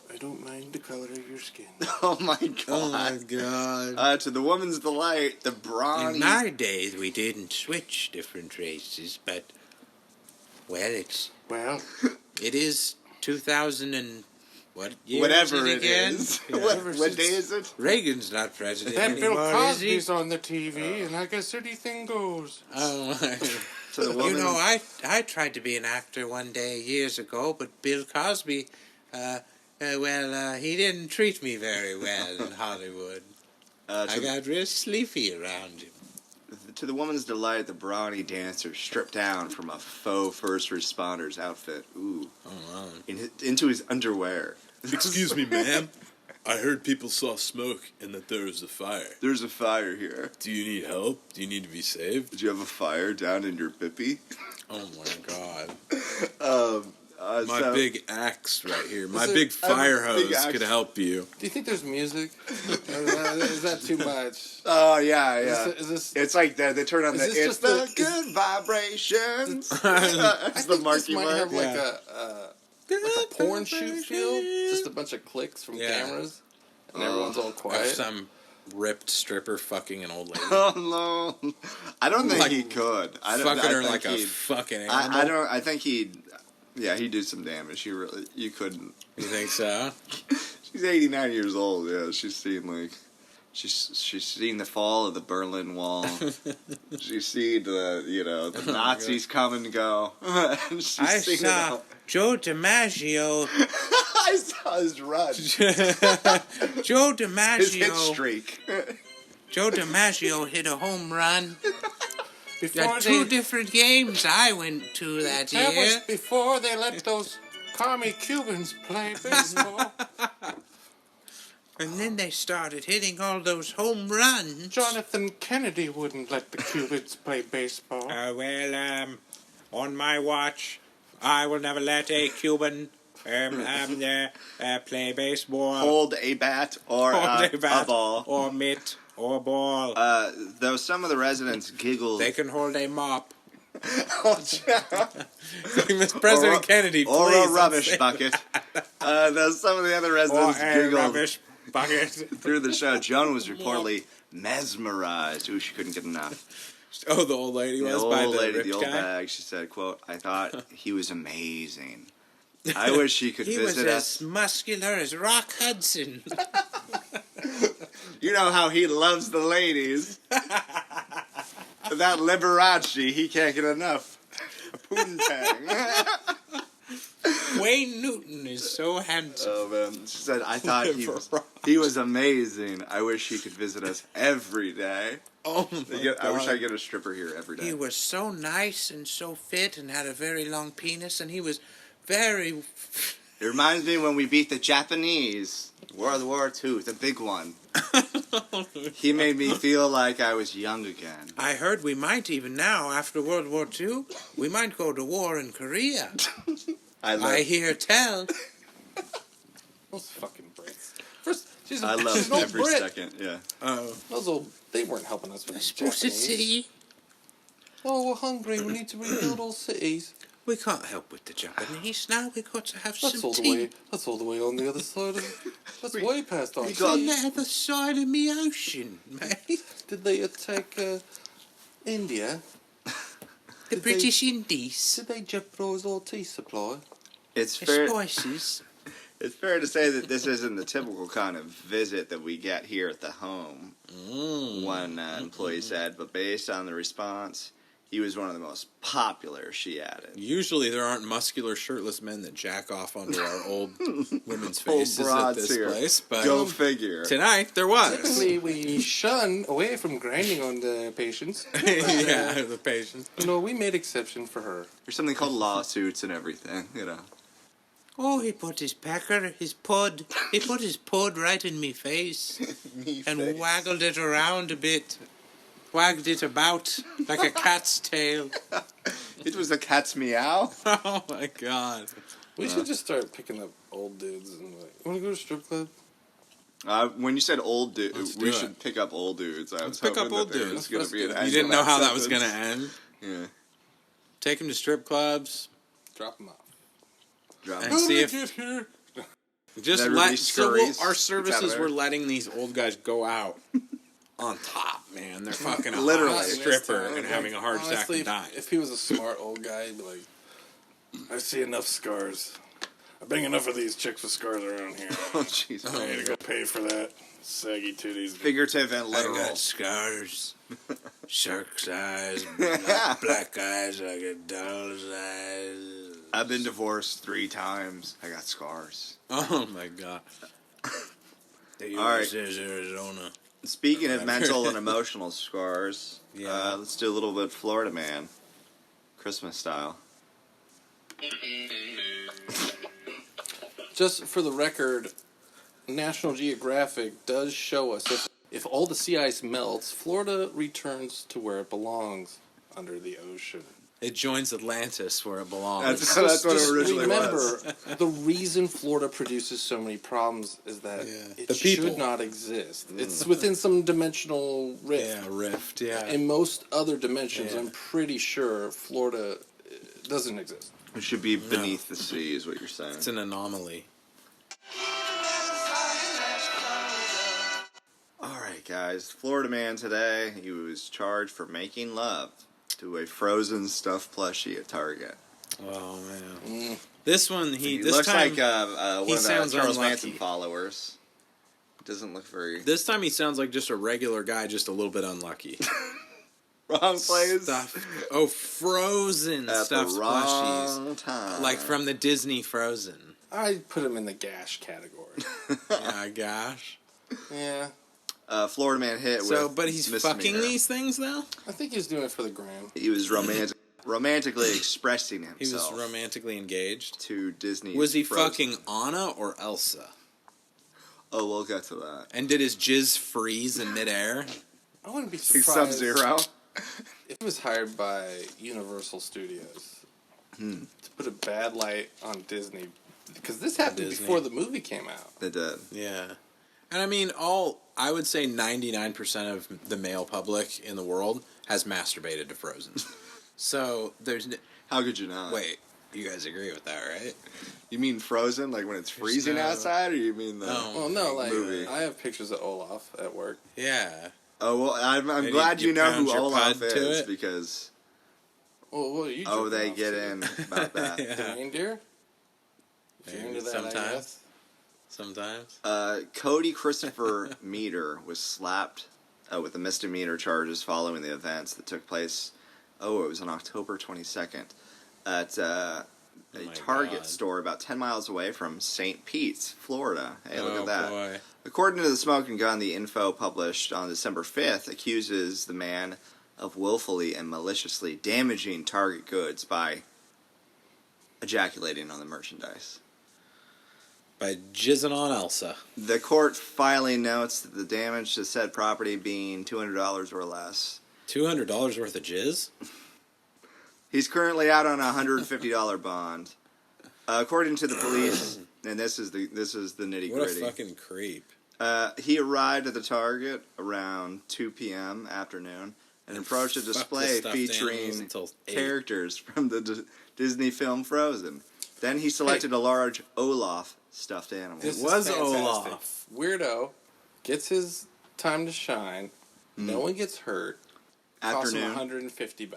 mind the color of your skin. Oh my god! Oh my god. To the woman's delight, the brawny. In my days, we didn't switch different races, but well, Well, it is 2000 and What year whatever is it again? is. Yeah. What day is it? Reagan's not president That Bill anymore, is he? Cosby's on the TV, and I guess anything goes. Oh, So the woman, you know, I tried to be an actor one day years ago, but Bill Cosby, he didn't treat me very well in Hollywood. I got real sleepy around him. to the woman's delight, the brawny dancer stripped down from a faux first responder's outfit. Ooh. Oh, wow. Into his underwear. Excuse me, ma'am. I heard people saw smoke and that there was a fire. There's a fire here. Do you need help? Do you need to be saved? Did you have a fire down in your bippy? Oh, my God. My big axe right here. My big fire hose could help you. Do you think there's music? Or is that too much? Oh, yeah, yeah. Is this It's like they turn on Is the this It's just the the- Good Vibrations. I It's the think this marky might mark. have like Yeah. a porn shoot feel. Just a bunch of clicks from Yeah. cameras, and everyone's all Of quiet. some ripped stripper fucking an old lady. Oh, no. I don't think Like, he could. I don't, Fucking I her think like a he'd- fucking animal. I don't. I think he'd. Yeah, he'd do some damage. You couldn't. You think so? She's 89 years old. Yeah, she's seen she's seen the fall of the Berlin Wall. She's seen the Nazis come and go. She's I seen it saw all. Joe DiMaggio. I saw his run. Joe His hit DiMaggio. streak. Joe DiMaggio hit a home run. Before Got two different games I went to that that was year. before they let those commie Cubans play baseball. And then they started hitting all those home runs. Jonathan Kennedy wouldn't let the Cubans play baseball. On my watch, I will never let a Cuban play baseball. Hold a bat or Hold a bat, ball. or mitt, or ball. Though some of the residents giggled. They can hold a mop. Or Miss President Kennedy, or please. a rubbish bucket. Though some of the other Or residents a giggled rubbish bucket. through the show. Joan was reportedly mesmerized. Ooh, she couldn't get enough. Oh, the old lady The was old by the lady, ripped the old guy. bag. She said, "quote I thought he was amazing. I wish he could He was visit as us. muscular as Rock Hudson. You know how he loves the ladies. That Liberace, he can't get enough. A poontang." Wayne Newton is so handsome. Oh man, she said, "I thought he was amazing. I wish he could visit us every day. Oh my I wish I God. could get a stripper here every day." He was so nice and so fit and had a very long penis, and he was very... It reminds me when we beat the Japanese. World War II, the big one. He made me feel like I was young again. I heard we might even now, after World War II, we might go to war in Korea. I hear tell. Those fucking Brits. First, she's I she's love an old every Brit. second. Yeah. Those old, they weren't helping us with the Supposed to Japanese. city. Oh, we're hungry. We need to rebuild old cities. We can't help with the Japanese now. We got to have That's some all the tea. way. That's all the way on the other side of. That's way past our. It's on the other side of the ocean, mate. Did they attack India? The Did British Indies. Did they jeopardize our tea supply? It's The fair. spices. It's fair to say that this isn't the typical kind of visit that we get here at the home. One employee said, but based on the response, he was one of the most popular. She added. Usually there aren't muscular shirtless men that jack off onto our old women's Old faces at broads this here. place, but Go figure. tonight there was. Typically, we shun away from grinding on the patients. Yeah, the patients. No, we made exception for her. There's something called lawsuits and everything, you know. Oh, he put his pud right in me face and waggled it around a bit. Wagged it about like a cat's tail. It was a cat's meow. Oh my God. We should just start picking up old dudes and like, want to go to a strip club? When you said old dude, Let's we do should it. pick up old dudes. I was pick up hoping old that there dudes. was going to be an You end You to didn't know how that was sentence. going to end. Yeah. Take him to strip clubs. Drop them off. Drop And it. see How if- did I get here? Just Never let be so scurries. our It's out services of were there. letting these old guys go out on top, man. They're fucking a Literally. hot stripper and having a hard sack Honestly, and die. if he was a smart old guy, he'd be like, I see enough scars. I bang enough of these chicks with scars around here. Oh, jeez. I need to go pay for that. Saggy titties. Figurative and I literal. got scars. Shark's eyes, black eyes, I got doll's eyes. I've been divorced 3 times. I got scars. Oh my god. The All right. U.S. is Arizona. Speaking of mental and emotional scars, Yeah. let's do a little bit Florida Man. Christmas style. Just for the record, National Geographic does show us if all the sea ice melts, Florida returns to where it belongs, under the ocean. It joins Atlantis where it belongs. That's what it originally remember, was. the reason Florida produces so many problems is that it The people. should not exist. It's within some dimensional rift. Yeah, rift, yeah. In most other dimensions, Yeah. I'm pretty sure Florida doesn't exist. It should be beneath the sea, is what you're saying. It's an anomaly. Alright, guys. Florida Man today, he was charged for making love to a frozen stuffed plushie at Target. Oh, man. This one, He this looks time, like one he of the sounds Charles unlucky. Manson followers. Doesn't look very... This time he sounds like just a regular guy, just a little bit unlucky. Wrong place. Stuff. Oh, frozen at stuffed the plushies. wrong time. Like from the Disney Frozen. I'd put him in the gash category. Yeah, gosh. Yeah. Florida Man hit So, with but he's misdemeanor. fucking these things, though? I think he's doing it for the gram. He was romantically expressing He was himself romantically engaged. to Disney. Was he fucking Anna or Elsa? Oh, we'll get to that. And did his jizz freeze in midair? I wouldn't be He's surprised Sub-Zero. if he was hired by Universal Studios to put a bad light on Disney. Because this happened Disney. before the movie came out. They did. Yeah. And I mean, I would say 99% of the male public in the world has masturbated to Frozen. So there's How could you not? wait, you guys agree with that, right? You mean Frozen, like when it's freezing no- outside, or you mean the? Oh. Well, no, like, movie. I have pictures of Olaf at work. Yeah. Oh well, I'm And glad you you know pound who your Olaf pud to is it? because Well, what are you oh, they jerking off get to? in about that. The reindeer? If you're Maybe into that, I sometimes. guess. Sometimes. Cody Christopher Meter was slapped with the misdemeanor charges following the events that took place. Oh, it was on October 22nd at a my Target God. store about 10 miles away from St. Pete's, Florida. Hey, look Oh, at that. boy. According to the Smoking Gun, the info published on December 5th accuses the man of willfully and maliciously damaging Target goods by ejaculating on the merchandise. By jizzing on Elsa. The court filing notes that the damage to said property being $200 or less. $200 worth of jizz? He's currently out on a $150 bond. According to the police, and this is the nitty What a gritty. fucking creep. He arrived at the Target around 2 p.m. afternoon and approached a fucked the display stuffed animals featuring until 8. characters from the Disney film Frozen. Then he selected a large Olaf stuffed animal. This was is fantastic. Olaf. Weirdo gets his time to shine. No one gets hurt. Costs him Afternoon. $150.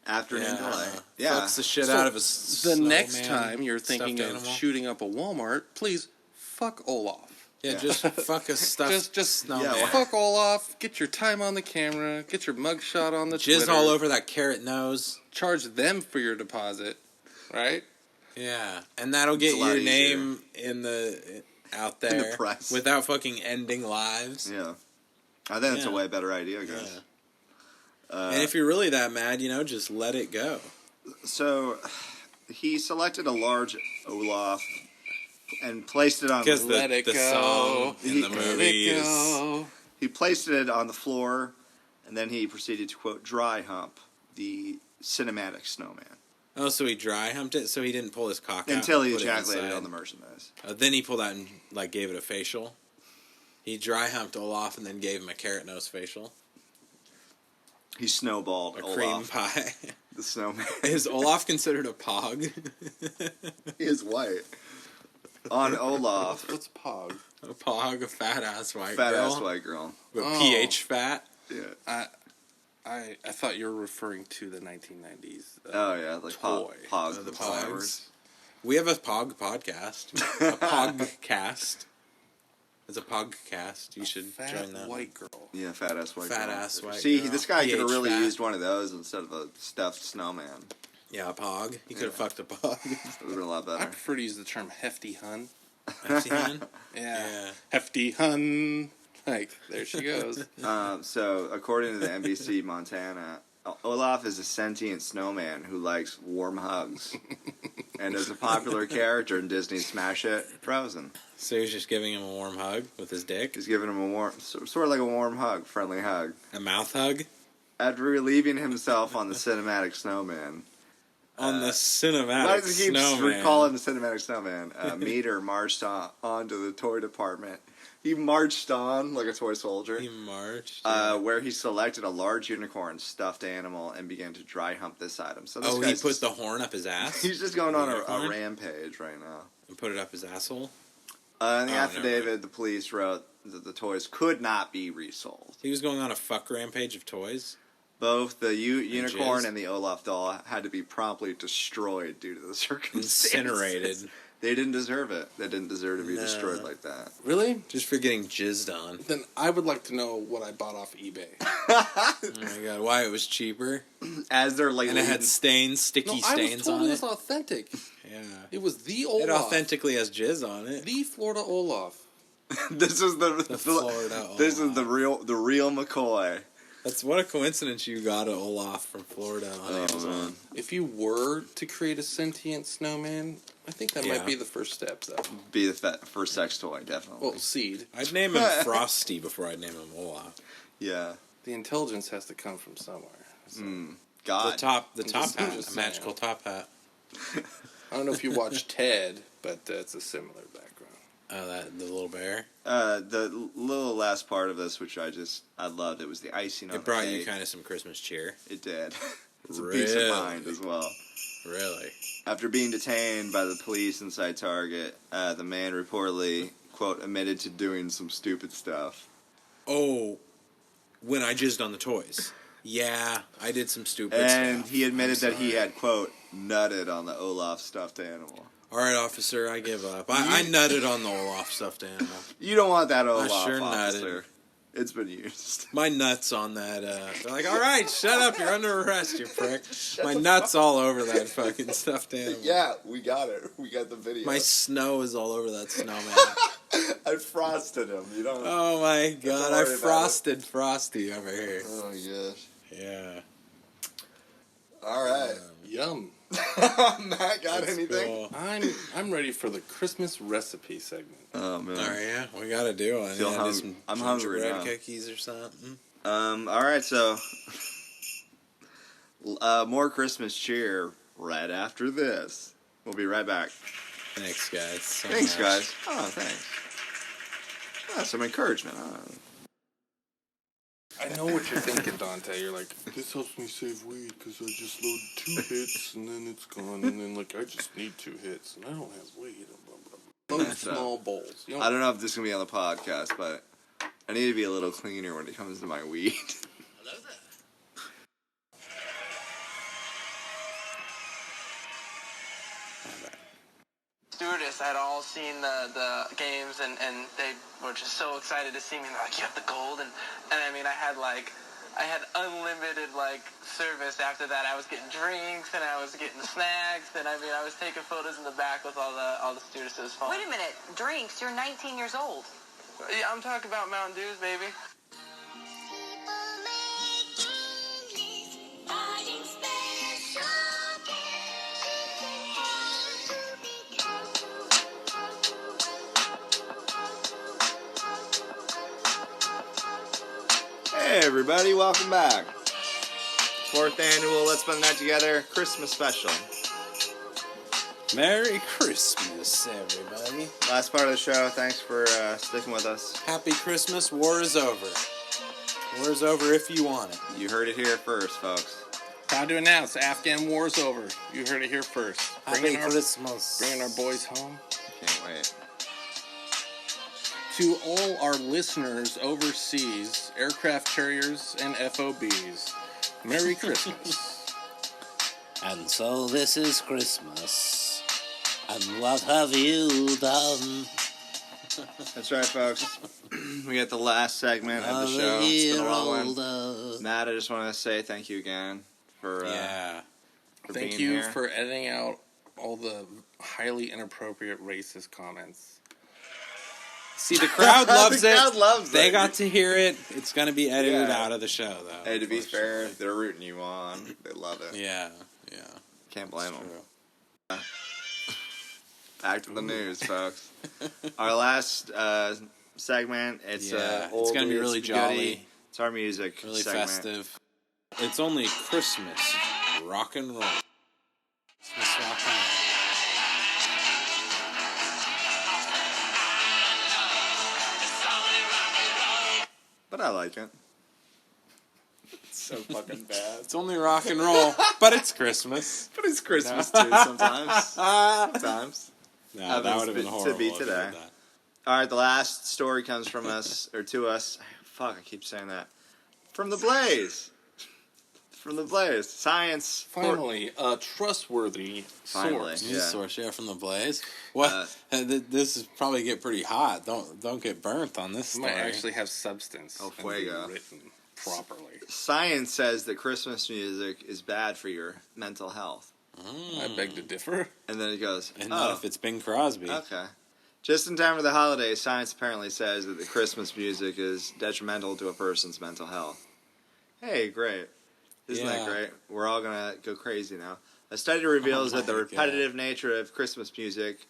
Afternoon Yeah. delay. Yeah. Fucks the shit So, out of a The next snowman time you're thinking stuffed of animal. shooting up a Walmart, please fuck Olaf. Yeah, just fuck a stuffed Just snowman. yeah, fuck Olaf. Get your time on the camera. Get your mugshot on the Jizz Twitter. all over that carrot nose. Charge them for your deposit, right? Yeah, and that'll get It's a lot your easier. name out there the press. without fucking ending lives. Yeah. I think it's a Yeah. way better idea, guys. Yeah. And if you're really that mad, just let it go. So he selected a large Olaf and placed it on Because Let the, it the go. song in the Let movie is Go. he placed it on the floor, and then he proceeded to quote dry hump the cinematic snowman so he dry humped it, so he didn't pull his cock out until and he put it ejaculated inside. on the merchandise. Then he pulled out and gave it a facial. He dry humped Olaf and then gave him a carrot nose facial. He snowballed A cream Olaf, pie. the snowman. Is Olaf considered a pog? He is white. On Olaf, What's Pog? A pog, a fat ass white fat girl. ass white girl. But Oh. pH fat. Yeah. I thought you were referring to the 1990s. Oh yeah, like Toy. Pogs. The the Pogs. flowers. We have a Pog podcast. A Pogcast. It's a Pogcast. You should join that. White girl. Yeah, fat-ass white girl. Fat-ass white See, girl. this guy could have really fat. used one of those instead of a stuffed snowman. Yeah, a Pog. He could have fucked a Pog. It would have been a lot I better. prefer to use the term hefty hun. Hefty hun? Yeah. Hefty hun. Like, there she goes. So, according to the NBC Montana, Olaf is a sentient snowman who likes warm hugs. And is a popular character in Disney's smash hit, Frozen. So he's just giving him a warm hug with his dick? He's giving him a warm, sort of like a warm hug, friendly hug. A mouth hug? After relieving himself on the cinematic snowman. On the cinematic Why does he keep snowman? recalling the cinematic snowman? Meter marched onto the toy department. He marched on like a toy soldier. He marched. Where he selected a large unicorn stuffed animal and began to dry hump this item. So this he guy's put the horn up his ass? He's just going on a Unicorn? rampage right now. And put it up his asshole? In the Oh, affidavit, the police wrote that the toys could not be resold. He was going on a fuck rampage of toys? Both the unicorn jizz? and the Olaf doll had to be promptly destroyed due to the circumstances. Incinerated. They didn't deserve it. They didn't deserve to be destroyed like that. Really? Just for getting jizzed on. Then I would like to know what I bought off eBay. Oh my god, why it was cheaper? As they're like, And it had stains, sticky I was stains told on it it? was authentic. Yeah. It was the It Olaf. authentically has jizz on it. The Florida Olaf. this is the Florida This Olaf. is the real McCoy. That's what a coincidence you got an Olaf from Florida on Amazon. If you were to create a sentient snowman, I think that Yeah. might be the first step, though. Be the first sex toy, definitely. Well, seed. I'd name him Frosty before I'd name him Olaf. Yeah. The intelligence has to come from somewhere. So, God. The top just- hat, just a magical top hat. I don't know if you watch Ted, but it's a similar background. Oh, the little bear. The little last part of this, which I loved, it was the icing on It the brought cake. you kind of some Christmas cheer. It did. It's a peace of Really? mind as well. Really? After being detained by the police inside Target, the man reportedly, quote, admitted to doing some stupid stuff. Oh, when I jizzed on the toys. Yeah, I did some stupid And stuff. he admitted I'm that he sorry. had, quote, nutted on the Olaf stuffed animal. All right, officer, I give up. I nutted on the Olaf stuffed animal. You don't want that Olaf, sure officer. nutted. It's been used. My nuts on that. They're like, all right, shut up. You're under arrest, you prick. My nuts all over that fucking stuffed animal. Yeah, we got it. We got the video. My snow is all over that snowman. I frosted him. You don't. Oh my god, I worry about frosted Frosty over here. Oh gosh. Yeah. All right. Yum. Matt, got That's anything? cool. I'm ready for the Christmas recipe segment. Oh man. All right, yeah, we gotta do it. Feel Yeah, do hungry. some I'm hungry gingerbread now. cookies or something. All right. So, more Christmas cheer right after this. We'll be right back. Thanks, guys. so Thanks, much. guys. Oh, thanks. Oh, some encouragement. Oh. I know what you're thinking, Dante. You're like, this helps me save weed because I just load 2 hits and then it's gone. And then, like, I just need 2 hits and I don't have weed. Blah, blah, blah. Load small bowls. You know? I don't know if this is going to be on the podcast, but I need to be a little cleaner when it comes to my weed. Stewardess had all seen the games and they were just so excited to see me. They're like, you have the gold, and I mean, I had unlimited service after that. I was getting drinks and I was getting snacks, and I mean, I was taking photos in the back with all the stewardesses' phones. Wait a minute, drinks? You're 19 years old. Yeah, I'm talking about Mountain Dews, baby. Hey, everybody. Welcome back. 4th annual Let's Spend the Night Together Christmas special. Merry Christmas, everybody. Last part of the show. Thanks for sticking with us. Happy Christmas. War is over. War is over if you want it. You heard it here first, folks. Proud to announce, Afghan war's over. You heard it here first. Happy Christmas. Bringing our boys home. Can't wait. To all our listeners overseas, aircraft carriers and FOBs, Merry Christmas. And so this is Christmas. And what have you done? That's right, folks. We got the last segment of the show. It's been a long one. Matt, I just want to say thank you again for Thank being you here. for editing out all the highly inappropriate racist comments. See, the crowd loves The it. crowd loves They it. got to hear it. It's going to be edited Yeah. out of the show, though. Hey, to be fair, they're rooting you on. They love it. Yeah. Can't blame them. True. Back to the news, folks. Our last segment. It's Yeah, oldie, it's gonna be really it's goodie. jolly. It's our music Really segment. festive. It's only Christmas. Rock and roll. Christmas rock and roll. But I like it. It's so fucking bad. It's only rock and roll, but it's Christmas. But it's Christmas too sometimes. Sometimes. No, Happens that would have been to horrible. be if you today. did that. All right, the last story comes from us, or to us. Fuck, I keep saying that. From the Blaze. From the Blaze. Science. Finally, a trustworthy Finally. source. News source, from the Blaze. What? This is probably get pretty hot. Don't get burnt on this It story. might actually have substance. Oh, and be fuego. written properly. Science says that Christmas music is bad for your mental health. I beg to differ. And then it goes, And not if it's Bing Crosby. Okay. Just in time for the holidays, science apparently says that the Christmas music is detrimental to a person's mental health. Hey, great. Isn't that Yeah. great? We're all going to go crazy now. A study reveals that the my repetitive nature of Christmas music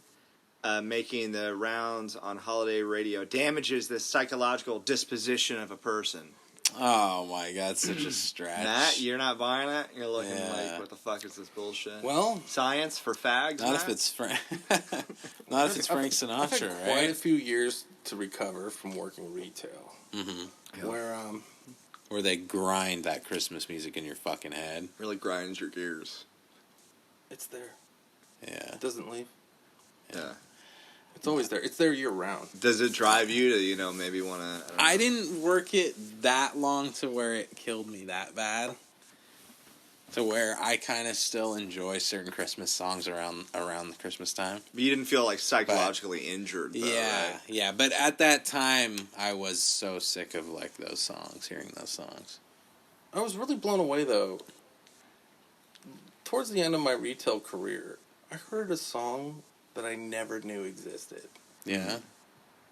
making the rounds on holiday radio damages the psychological disposition of a person. Oh my God, such a stretch. Matt, you're not buying it? You're looking Yeah. like, what the fuck is this bullshit? Well, Science for fags, Not Matt? if it's Frank. Not if it's Frank I've had Sinatra, quite a right? few years to recover from working retail. Mm-hmm. Where Where they grind that Christmas music in your fucking head. Really grinds your gears. it's there. Yeah. It doesn't leave. Yeah. It's always there. It's there year round. Does it drive you to, maybe want to... I didn't work it that long to where it killed me that bad. To where I kind of still enjoy certain Christmas songs around the Christmas time. But you didn't feel like psychologically injured, though, Yeah, right? yeah. But at that time, I was so sick of like those songs, hearing those songs. I was really blown away though. Towards the end of my retail career, I heard a song that I never knew existed. Yeah.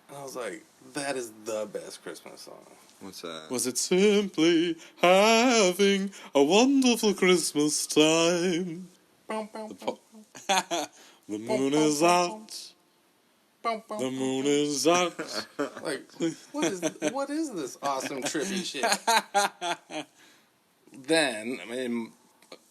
And I was like, that is the best Christmas song. What's that? Was it simply having a wonderful Christmas time? The moon is out. The moon is out. Like, what is this awesome trippy shit? Then, I mean,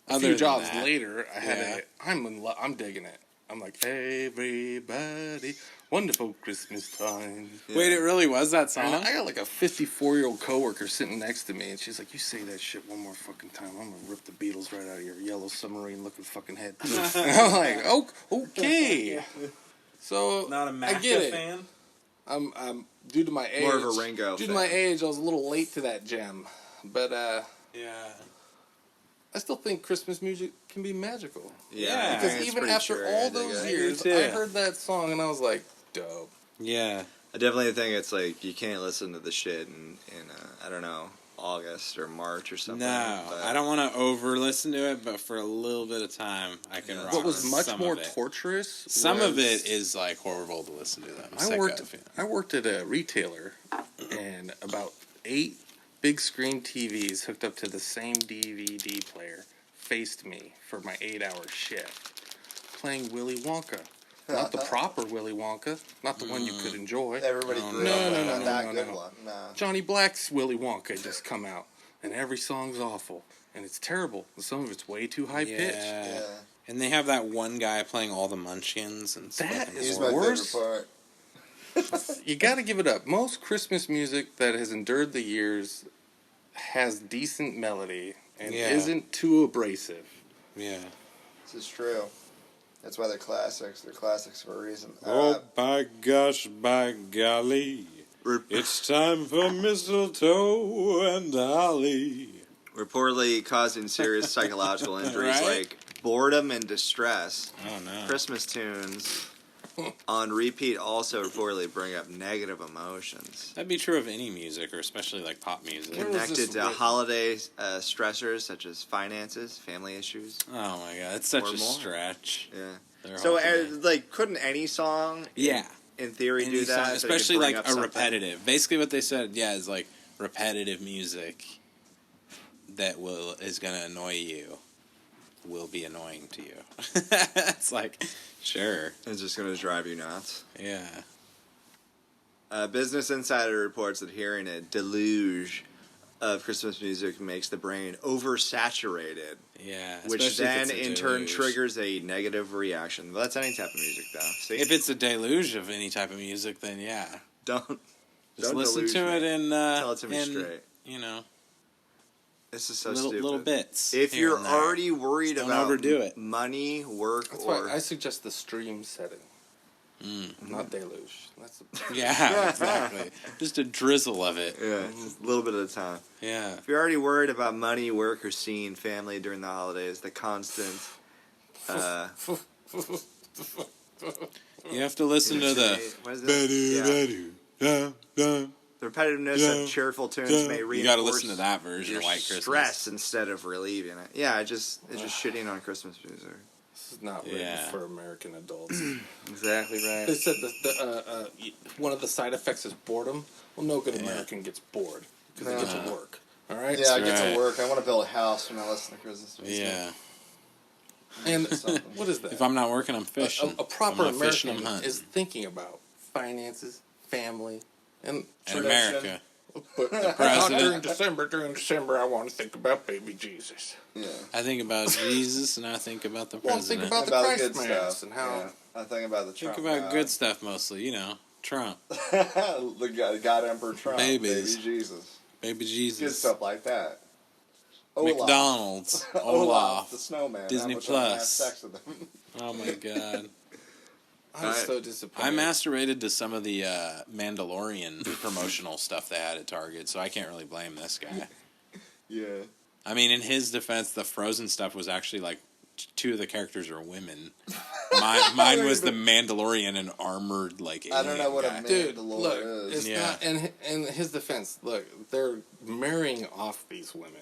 a Other few than jobs that, later, I had yeah. I'm digging it. I'm like, everybody, wonderful Christmas time. Wait, it really was that And song? I got like a 54-year-old coworker sitting next to me, and she's like, "You say that shit one more fucking time, I'm gonna rip the Beatles right out of your yellow submarine-looking fucking head." And I'm like, "Oh, okay." So Not a I get it. fan? I'm due to my age. More of a Ringo Due fan. to my age, I was a little late to that gem, but Yeah. I still think Christmas music can be magical. Yeah, I think Because it's even pretty after true. all I dig those it. years, too. I heard that song and I was like, dope. Yeah. I definitely think it's like, you can't listen to the shit in I don't know, August or March or something. No, but I don't want to over listen to it, but for a little bit of time, I can rock What was much some more of it. torturous Some of was- it is like horrible to listen to. That I'm sick of. I worked at a retailer, and about 8 big screen TVs hooked up to the same DVD player faced me for my 8-hour shift, playing Willy Wonka. Not the proper Willy Wonka, not the one you could enjoy. Everybody No, grew no, up no, on no, that no, good no. one. No. Johnny Black's Willy Wonka just come out, and every song's awful, and it's terrible. And some of it's way too high pitched. Yeah. And they have that one guy playing all the Munchkins and stuff. That and is He's horrible. my worse. favorite part. You got to give it up. Most Christmas music that has endured the years has decent melody and Yeah. isn't too abrasive. Yeah. This is true. That's why they're classics. They're classics for a reason. Oh, by gosh, by golly. It's time for mistletoe and holly. Reportedly causing serious psychological injuries Right? like boredom and distress. Oh no. Christmas tunes on repeat also reportedly bring up negative emotions. That'd be true of any music, or especially like pop music. Where was Connected this to written? holiday stressors such as finances, family issues. Oh my god, it's such Or a more. stretch. Yeah. Their So, whole thing. like, couldn't any song, Yeah. in theory, Any do song, that? So it could especially bring like up a something? repetitive. Basically, what they said, is like repetitive music that is gonna annoy you will be annoying to you. It's like, sure, It's just going to drive you nuts. yeah. Business Insider reports that hearing a deluge of Christmas music makes the brain oversaturated, Yeah, which especially if then it's a in turn deluge. triggers a negative reaction. Well, that's any type of music, though. See? If it's a deluge of any type of music, then yeah, Don't just listen deluge to me. it in Tell it to me in, straight. you know, This is so little stupid. bits. If here you're and there. already worried Just don't about overdo it. money, work, That's or why I suggest the stream setting, not deluge. That's Yeah, exactly. Just a drizzle of it. yeah, just a little bit at a time. Yeah. If you're already worried about money, work, or seeing family during the holidays, the constant You have to listen to the. what is it? Yeah. The repetitiveness of cheerful tunes may reinforce You got to listen to that version your of White Christmas. stress instead of relieving it. Yeah, it's just shitting on Christmas music. This is not written Yeah. for American adults. Exactly right. They said that one of the side effects is boredom. Well, no good American gets bored because they get to work. All right. Yeah, I get to work. I want to build a house when I listen to Christmas music. Yeah. And what is that? If I'm not working, I'm fishing. A proper I'm not fishing, American I'm hunting. is thinking about finances, family, and In tradition. America. but not president. during December. During December, I want to think about baby Jesus. Yeah. I think about Jesus and I think about the Well, think president. about the About Christ good Mass stuff. and how. Yeah. I think about the Think Trump about guy. good stuff mostly, Trump, the God Emperor Trump, Babies. baby Jesus, baby good Jesus, stuff like that. McDonald's, Olaf, Olaf. the snowman. Disney How much I wanna have Plus. sex with him. Oh my god. I'm so disappointed. I masturbated to some of the Mandalorian promotional stuff they had at Target, so I can't really blame this guy. Yeah. I mean, in his defense, the Frozen stuff was actually like two of the characters are women. Mine was the Mandalorian and armored like alien I don't know what guy. a Dude, Mandalore look, is. it's Yeah. not. In his defense, look, they're marrying off these women.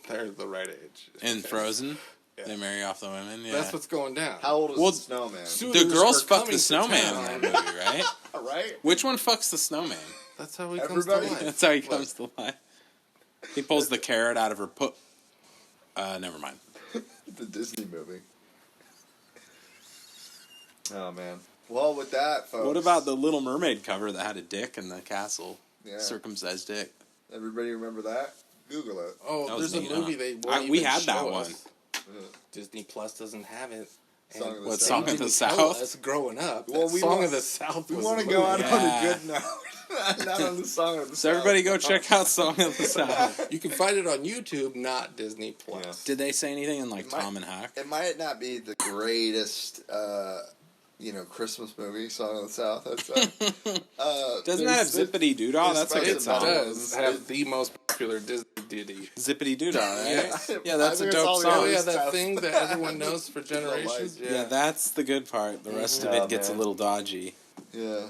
They're the right age. In Frozen, Yeah. they marry off the women. Yeah. That's what's going down. How old is Well, the snowman? the Suitors girls are fuck coming the to snowman town. in that movie, right? Right? Which one fucks the snowman? That's how he Everybody- comes to life. That's how he comes to life. He pulls the carrot out of her put. Never mind. The Disney movie. Oh, man. Well, with that, folks. What about the Little Mermaid cover that had a dick in the castle? Yeah. Circumcised dick. Everybody remember that? Google it. Oh, That was there's a neat, movie huh? they won't we even had that show one. us. Disney Plus doesn't have it. Song of the What, South. Song of They the didn't tell South? us growing up. Well, that we Song want- of the South. We was want a to go out movie. on a Yeah. good note. Not on the Song of the So South. everybody go check out Song of the South. You can find it on YouTube, not Disney Plus. Yeah. Did they say anything in like It might- Tom and Huck? It might not be the greatest, Christmas movie, Song of the South. I'd say. Doesn't that have there's- Zippity Doodah? That's a there's good It song. does have the most popular Disney ditty. Zippity Doodah, right? Yeah. Yeah, that's I a think it's dope all the song. Oh other yeah, that stuff. thing that everyone knows for generations. Like, Yeah, that's the good part. The rest of Yeah, it gets man. a little dodgy. Yeah.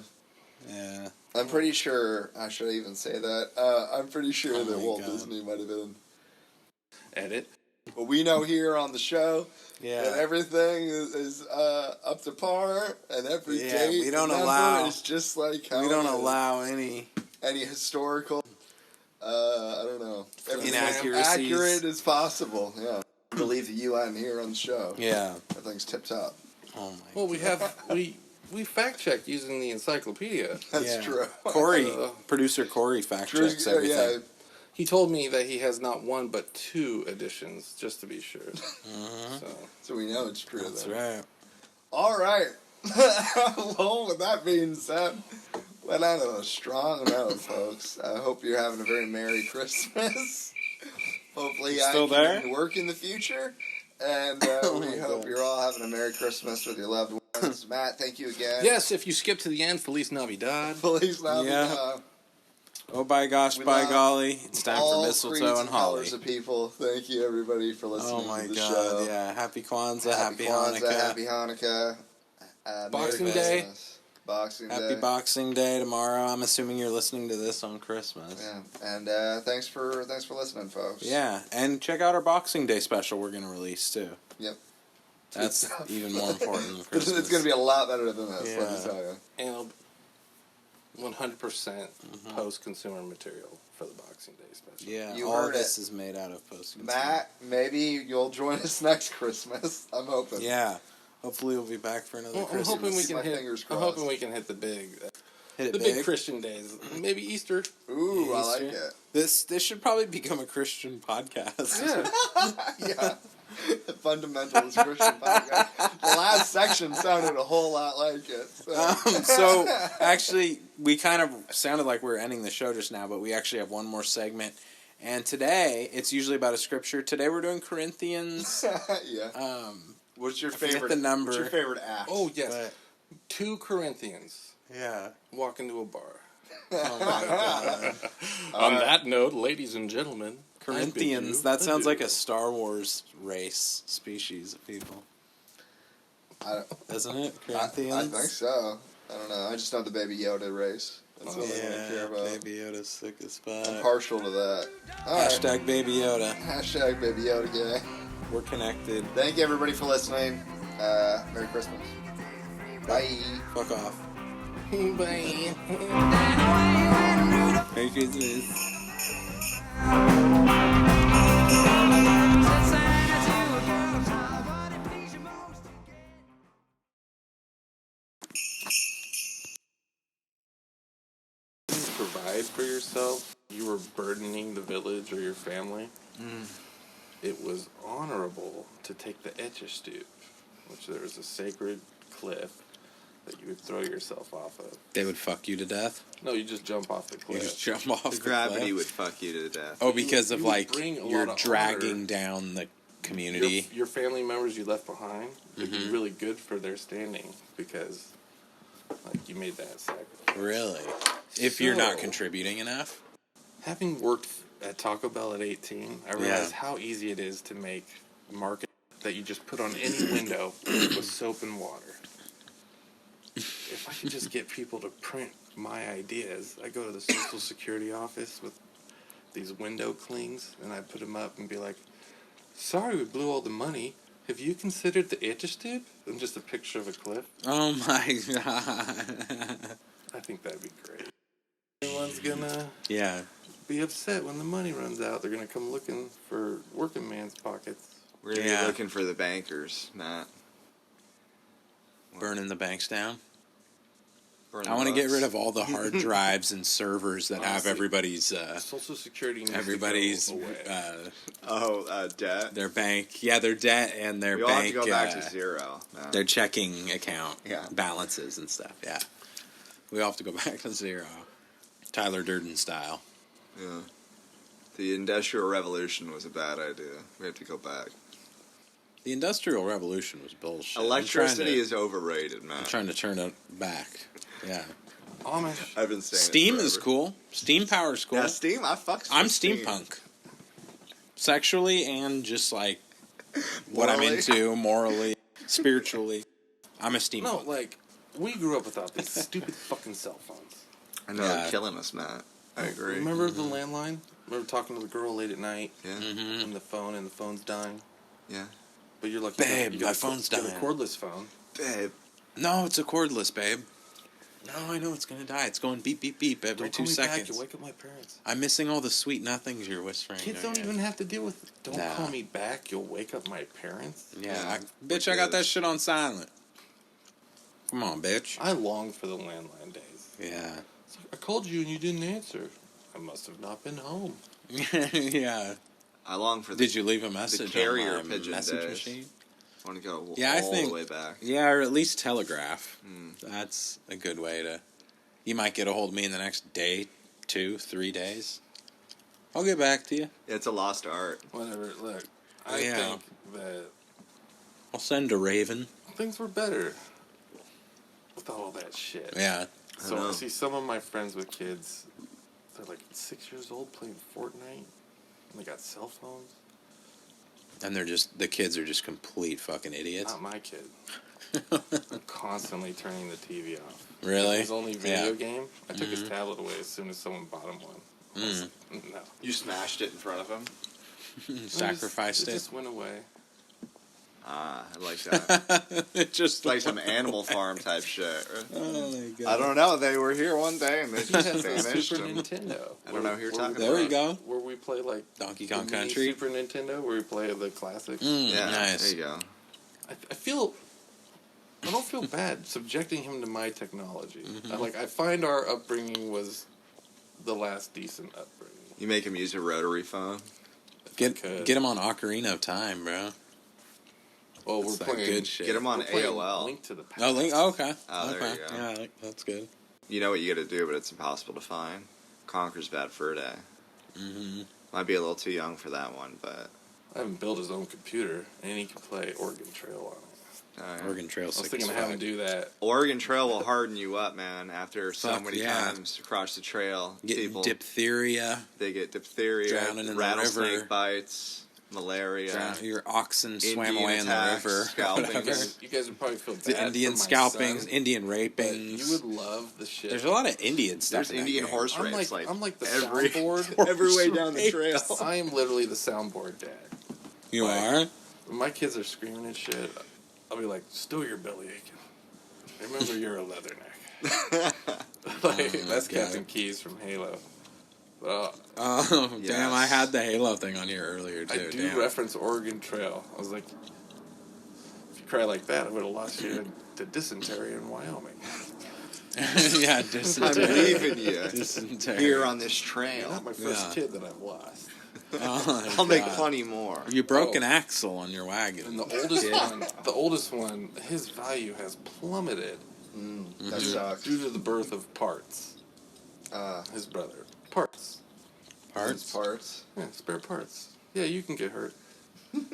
Yeah. I'm pretty sure, I should even say that, I'm pretty sure Oh that my Walt God. Disney might have been. Edit. But we know here on the show that Yeah. everything is up to par, and every Yeah, date we don't and number allow- is just like how We don't it is. allow any. Any historical, I don't know, everything Inaccuracies. accurate as possible. Yeah, believe the UN here on the show. Yeah. Everything's tip top. Oh my. Well, we fact checked using the encyclopedia. That's Yeah. true. Corey, producer Corey fact checks everything. Yeah, He told me that he has not one but two editions, just to be sure. So so we know it's true. That's then. right. All right. Well, with that being said, went out on a strong note, folks. I hope you're having a very Merry Christmas. Hopefully, Still I there? can work in the future. And we hope you're all having a Merry Christmas with your loved ones. Matt, thank you again. yes, if you skip to the end, Feliz Navidad. Feliz Navidad. Yeah. Oh, by gosh, We by love golly. It's time for all mistletoe creeds and holly. colors of people. Thank you, everybody, for listening Oh, my to the God. show. Yeah. Happy Kwanzaa. Happy Kwanzaa. Happy Hanukkah. Boxing Merry Day. Christmas. Boxing Happy Day. Boxing Day tomorrow. I'm assuming you're listening to this on Christmas. Yeah, and thanks for listening, folks. Yeah, and check out our Boxing Day special we're going to release, too. Yep. That's even more important than Christmas. It's going to be a lot better than this, let me Yeah. tell you. And 100% post-consumer material for the Boxing Day special. Yeah, You all heard of this it. is made out of post-consumer. Matt, maybe you'll join us next Christmas. I'm hoping. Yeah. Hopefully we'll be back for another Well, I'm Christmas. hoping we Keep can my hit. fingers I'm crossed. hoping we can hit the big Hit the it big big. Christian days. Maybe Easter. Ooh, I like Easter. it. This should probably become a Christian podcast. Yeah. Yeah. The Fundamentalist Christian podcast. The last section sounded a whole lot like it. So, actually, we kind of sounded like we were ending the show just now, but we actually have one more segment. And today, it's usually about a scripture. Today we're doing Corinthians. Yeah. What's your I forget favorite the number. What's your favorite act? Oh yes. But- 2 Corinthians Yeah. walk into a bar. Oh my God. On that note, ladies and gentlemen, Corinthians. That sounds like a Star Wars race, species of people. Doesn't it? Corinthians? I think so. I don't know. I just know the Baby Yoda race. That's all I care Yeah, about. Baby Yoda's sick as I'm fuck. partial to that. All right. Hashtag Baby Yoda. Hashtag Baby Yoda gay. We're connected. Thank you, everybody, for listening. Merry Christmas. Bye. Fuck off. Bye. Merry Christmas. Provide for yourself, you were burdening the village or your family. It was honorable to take the Etchestube, which there was a sacred cliff that you would throw yourself off of. They would fuck you to death? No, you just jump off the You cliff. just jump off the Gravity cliff? would fuck you to death. Oh, because of you would like bring a you're lot of dragging honor. down the community. Your family members you left behind would be really good for their standing because like you made that sacrifice. Really? If you're not So- contributing enough? Having worked at Taco Bell at 18, I realized how easy it is to make a market that you just put on any window with soap and water. If I could just get people to print my ideas, I go to the Social Security office with these window clings, and I put them up and be like, sorry we blew all the money. Have you considered the Etchestube? And just a picture of a cliff. Oh my God. I think that'd be great. Everyone's gonna Yeah. be upset when the money runs out. They're gonna come looking for working man's pockets. We're going to Yeah. be looking for the bankers, Matt. Burning the banks down. Burn I want to get books. rid of all the hard drives and servers that have Honestly, everybody's Social Security needs everybody's to go away. Debt. their bank, their debt and their We all have bank to go back to zero. No. their checking account Yeah. balances and stuff. Yeah, we all have to go back to zero, Tyler Durden style. Yeah. The Industrial Revolution was a bad idea. We have to go back. The Industrial Revolution was bullshit. Electricity is overrated, I'm Matt. trying to turn it back. Yeah, Amish. I've been saying steam it is forever. cool. Steam power is cool. Yeah, steam. I fucks. I'm with steam. steampunk. Sexually and just like what I'm Morally? into, morally, spiritually. I'm a steampunk. No, like we grew up without these stupid fucking cell phones. I know Yeah. they're killing us, Matt. I agree. Remember the landline? Remember talking to the girl late at night Yeah. and the phone's dying? Yeah. But you're like, Babe, you my got phone's a dying. cordless phone. Babe. No, it's a cordless, babe. No, I know it's gonna die. It's going beep, beep, beep every Don't 2 call me seconds. back. You'll wake up my parents. I'm missing all the sweet nothings you're whispering. Kids in your don't ear. even have to deal with it. Don't Nah. call me back. You'll wake up my parents. Yeah, bitch, I got that shit on silent. Come on, bitch. I long for the landline days. Yeah. It's like, I called you and you didn't answer. I must have not been home. Yeah. I long for the. Did you leave a message carrier on my pigeon message days. machine? I want to go Yeah, I all think- the way back. Yeah, or at least telegraph. That's a good way to... You might get a hold of me in the next day, 2, 3 days. I'll get back to you. It's a lost art. Whatever. Look, I Yeah. think that I'll send a raven. things were better without all that shit. Yeah. So know. I see some of my friends with kids. they're like 6 years old playing Fortnite, and they got cell phones. And the kids are just complete fucking idiots. Not my kid. I'm constantly turning the TV off. Really? His only video game, I took his tablet away as soon as someone bought him one. I was like, no. You smashed it in front of him? Sacrificed It just went away. Ah, I like that. It just Like some Animal Farm type shit. Oh my god. I don't know. They were here one day and they He has just the vanished. Super and- Nintendo. I don't know who you're talking There we go. Where we play like Donkey the Kong mini Country. Super Nintendo, where we play the classics. Yeah, Nice. there you go. I don't feel bad subjecting him to my technology. I find our upbringing was the last decent upbringing. You make him use a rotary phone. Get him on Ocarina of Time, bro. Well, That's we're that playing good shit. Get him on we're playing AOL. Link to the Past. Oh, Link. Oh, okay. Oh, there okay. you go. Yeah, that's good. You know what you got to do, but it's impossible to find. Conker's Bad Fur Day. Mm-hmm. Might be a little too young for that one, but I haven't built his own computer, and he can play Oregon Trail on it. Oregon Trail I was 6 thinking of having him do that. Oregon Trail will harden you up, man. After so Fuck many yeah. times across the trail, Getting people diphtheria, they get diphtheria, drowning in the rattlesnake river. bites, malaria, your oxen swam Indian away in the attacks, river. scalpings. whatever. You guys would probably feel bad The Indian for my scalpings, son, Indian but rapings. you would love the shit. There's a lot of Indian stuff. There's in that Indian game. horse I'm rapes, I'm like the every soundboard. every way down the trail. I am literally the soundboard dad. You Like, are? When my kids are screaming and shit, I'll be like, "Still your belly aching. Remember, you're a leatherneck." That's God. Captain Keys from Halo. But, Oh, Yes. damn! I had the Halo thing on here earlier too. I do damn. reference Oregon Trail. I was like, if you cry like that, I would have lost you to dysentery in Wyoming. Yeah, I dysentery. believe in you. Dysentery. Here on this You're trail, not my first Yeah. kid that I've lost. Oh, my I'll make God. plenty more. You broke Oh. an axle on your wagon. And the oldest one, his value has plummeted That sucks. due to the birth of parts. His brother. Parts. Parts. Yeah, spare parts. Yeah, you can get hurt.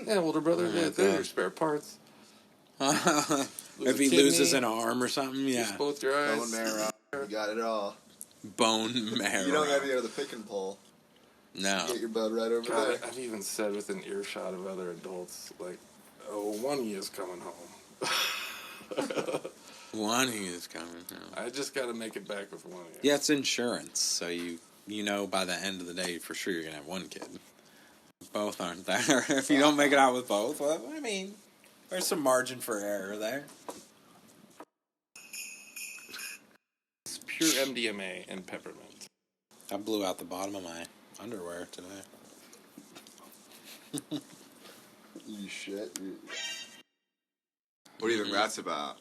Yeah, older brother, Oh my yeah, they're God. your spare parts. If he a loses kidney, an arm or something, lose yeah. both your eyes. Bone marrow. You got it all. Bone marrow. You don't have to go to the pick and pull. No. Get your bud right over God, there. I've even said within earshot of other adults, like, oh, one of you is coming home. One he is coming. No. I just got to make it back with one of you. Yeah, it's insurance, so you know by the end of the day for sure you're gonna have one kid. Both aren't there. If you don't make it out with both, well, I mean, there's some margin for error there. It's pure MDMA and peppermint. I blew out the bottom of my underwear today. You shit. What do you think that's about?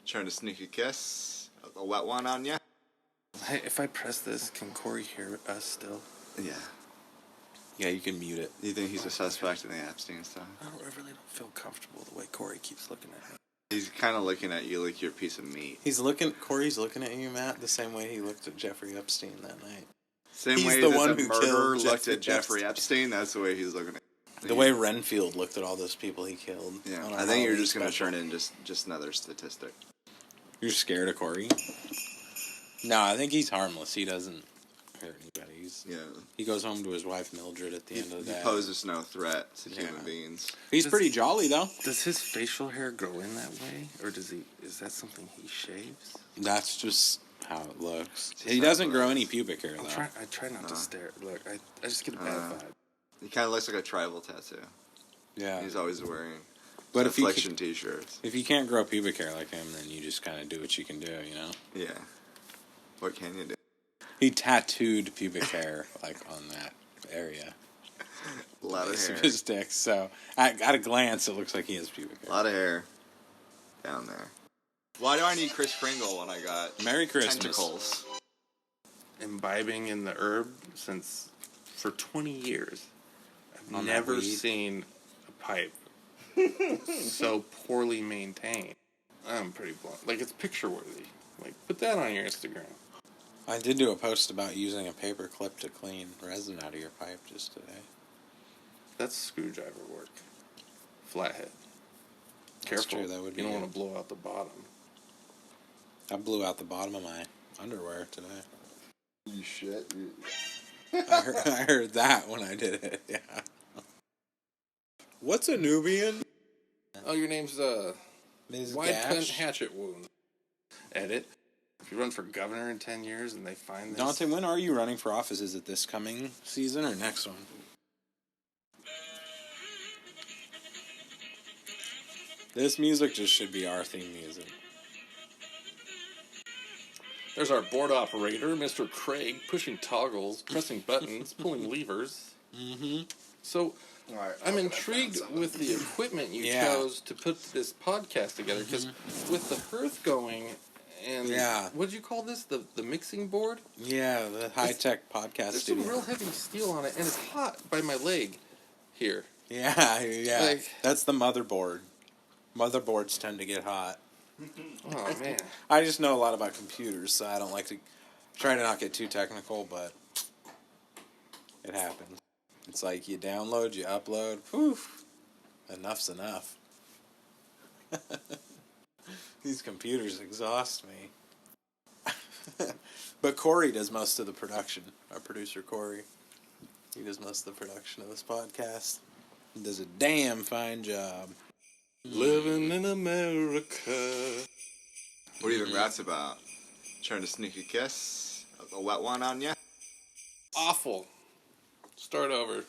Trying to sneak a kiss? A wet one on ya? Hey, if I press this, can Corey hear us still? Yeah. Yeah, you can mute it. You think he's a suspect in the Epstein stuff? I really don't feel comfortable the way Corey keeps looking at me. He's kind of looking at you like you're a piece of meat. Corey's looking at you, Matt, the same way he looked at Jeffrey Epstein that night. Same He's way the that one the who murderer killed looked Jeffrey at Jeffrey Epstein, that's the way he's looking at The way Renfield looked at all those people he killed. Yeah, on our I think you're Halloween just going to special. turn in just another statistic. You're scared of Corey? No, I think he's harmless. He doesn't hurt anybody. Yeah. He goes home to his wife Mildred at the end of the He day. poses no threat to Yeah. human beings. He's pretty jolly though. Does his facial hair grow in that way, or is that something he shaves? That's just how it looks. Just He how doesn't it grow looks. any pubic hair though. I try not to stare. Look, I just get a bad vibe. He kind of looks like a tribal tattoo. Yeah. He's always wearing But if you affliction t-shirts. If you can't grow pubic hair like him, then you just kind of do what you can do, you know? Yeah. What can you do? He tattooed pubic hair, like, on that area. A lot of Base hair. his dick, so at a glance, it looks like he has pubic A hair. lot of hair down there. Why do I need Kris Kringle when I got Merry Christmas. tentacles? Imbibing in the herb for 20 years. I've On that never weed? seen a pipe so poorly maintained. I'm pretty blown. Like, it's picture worthy. Like, put that on your Instagram. I did do a post about using a paper clip to clean resin out of your pipe just today. That's screwdriver work. Flathead. Careful. true, that would be you don't good. want to blow out the bottom. I blew out the bottom of my underwear today. You shit. I heard that when I did it. Yeah. What's a Nubian? Oh, your name's Ms. Wide Cunt Gash? Hatchet Wound. Edit. If you run for governor in 10 years and they find this... Dante, when are you running for office? Is it this coming season or next one? This music just should be our theme music. There's our board operator, Mr. Craig, pushing toggles, pressing buttons, pulling levers. Mm-hmm. So, Right, I'm intrigued with the equipment you chose to put this podcast together, because with the hearth going and... What did you call this? The mixing board? Yeah, the high-tech podcast There's studio. some real heavy steel on it, and it's hot by my leg here. Yeah. Like, that's the motherboard. Motherboards tend to get hot. Oh, man. I just know a lot about computers, so I don't like to try to not get too technical, but it happens. It's like you download, you upload, poof, enough's enough. These computers exhaust me. But Corey does most of the production. Our producer, Corey. He does most of the production of this podcast. He does a damn fine job. Living in America. What do you think that's about? Trying to sneak a kiss? A wet one on you? Awful. Start over.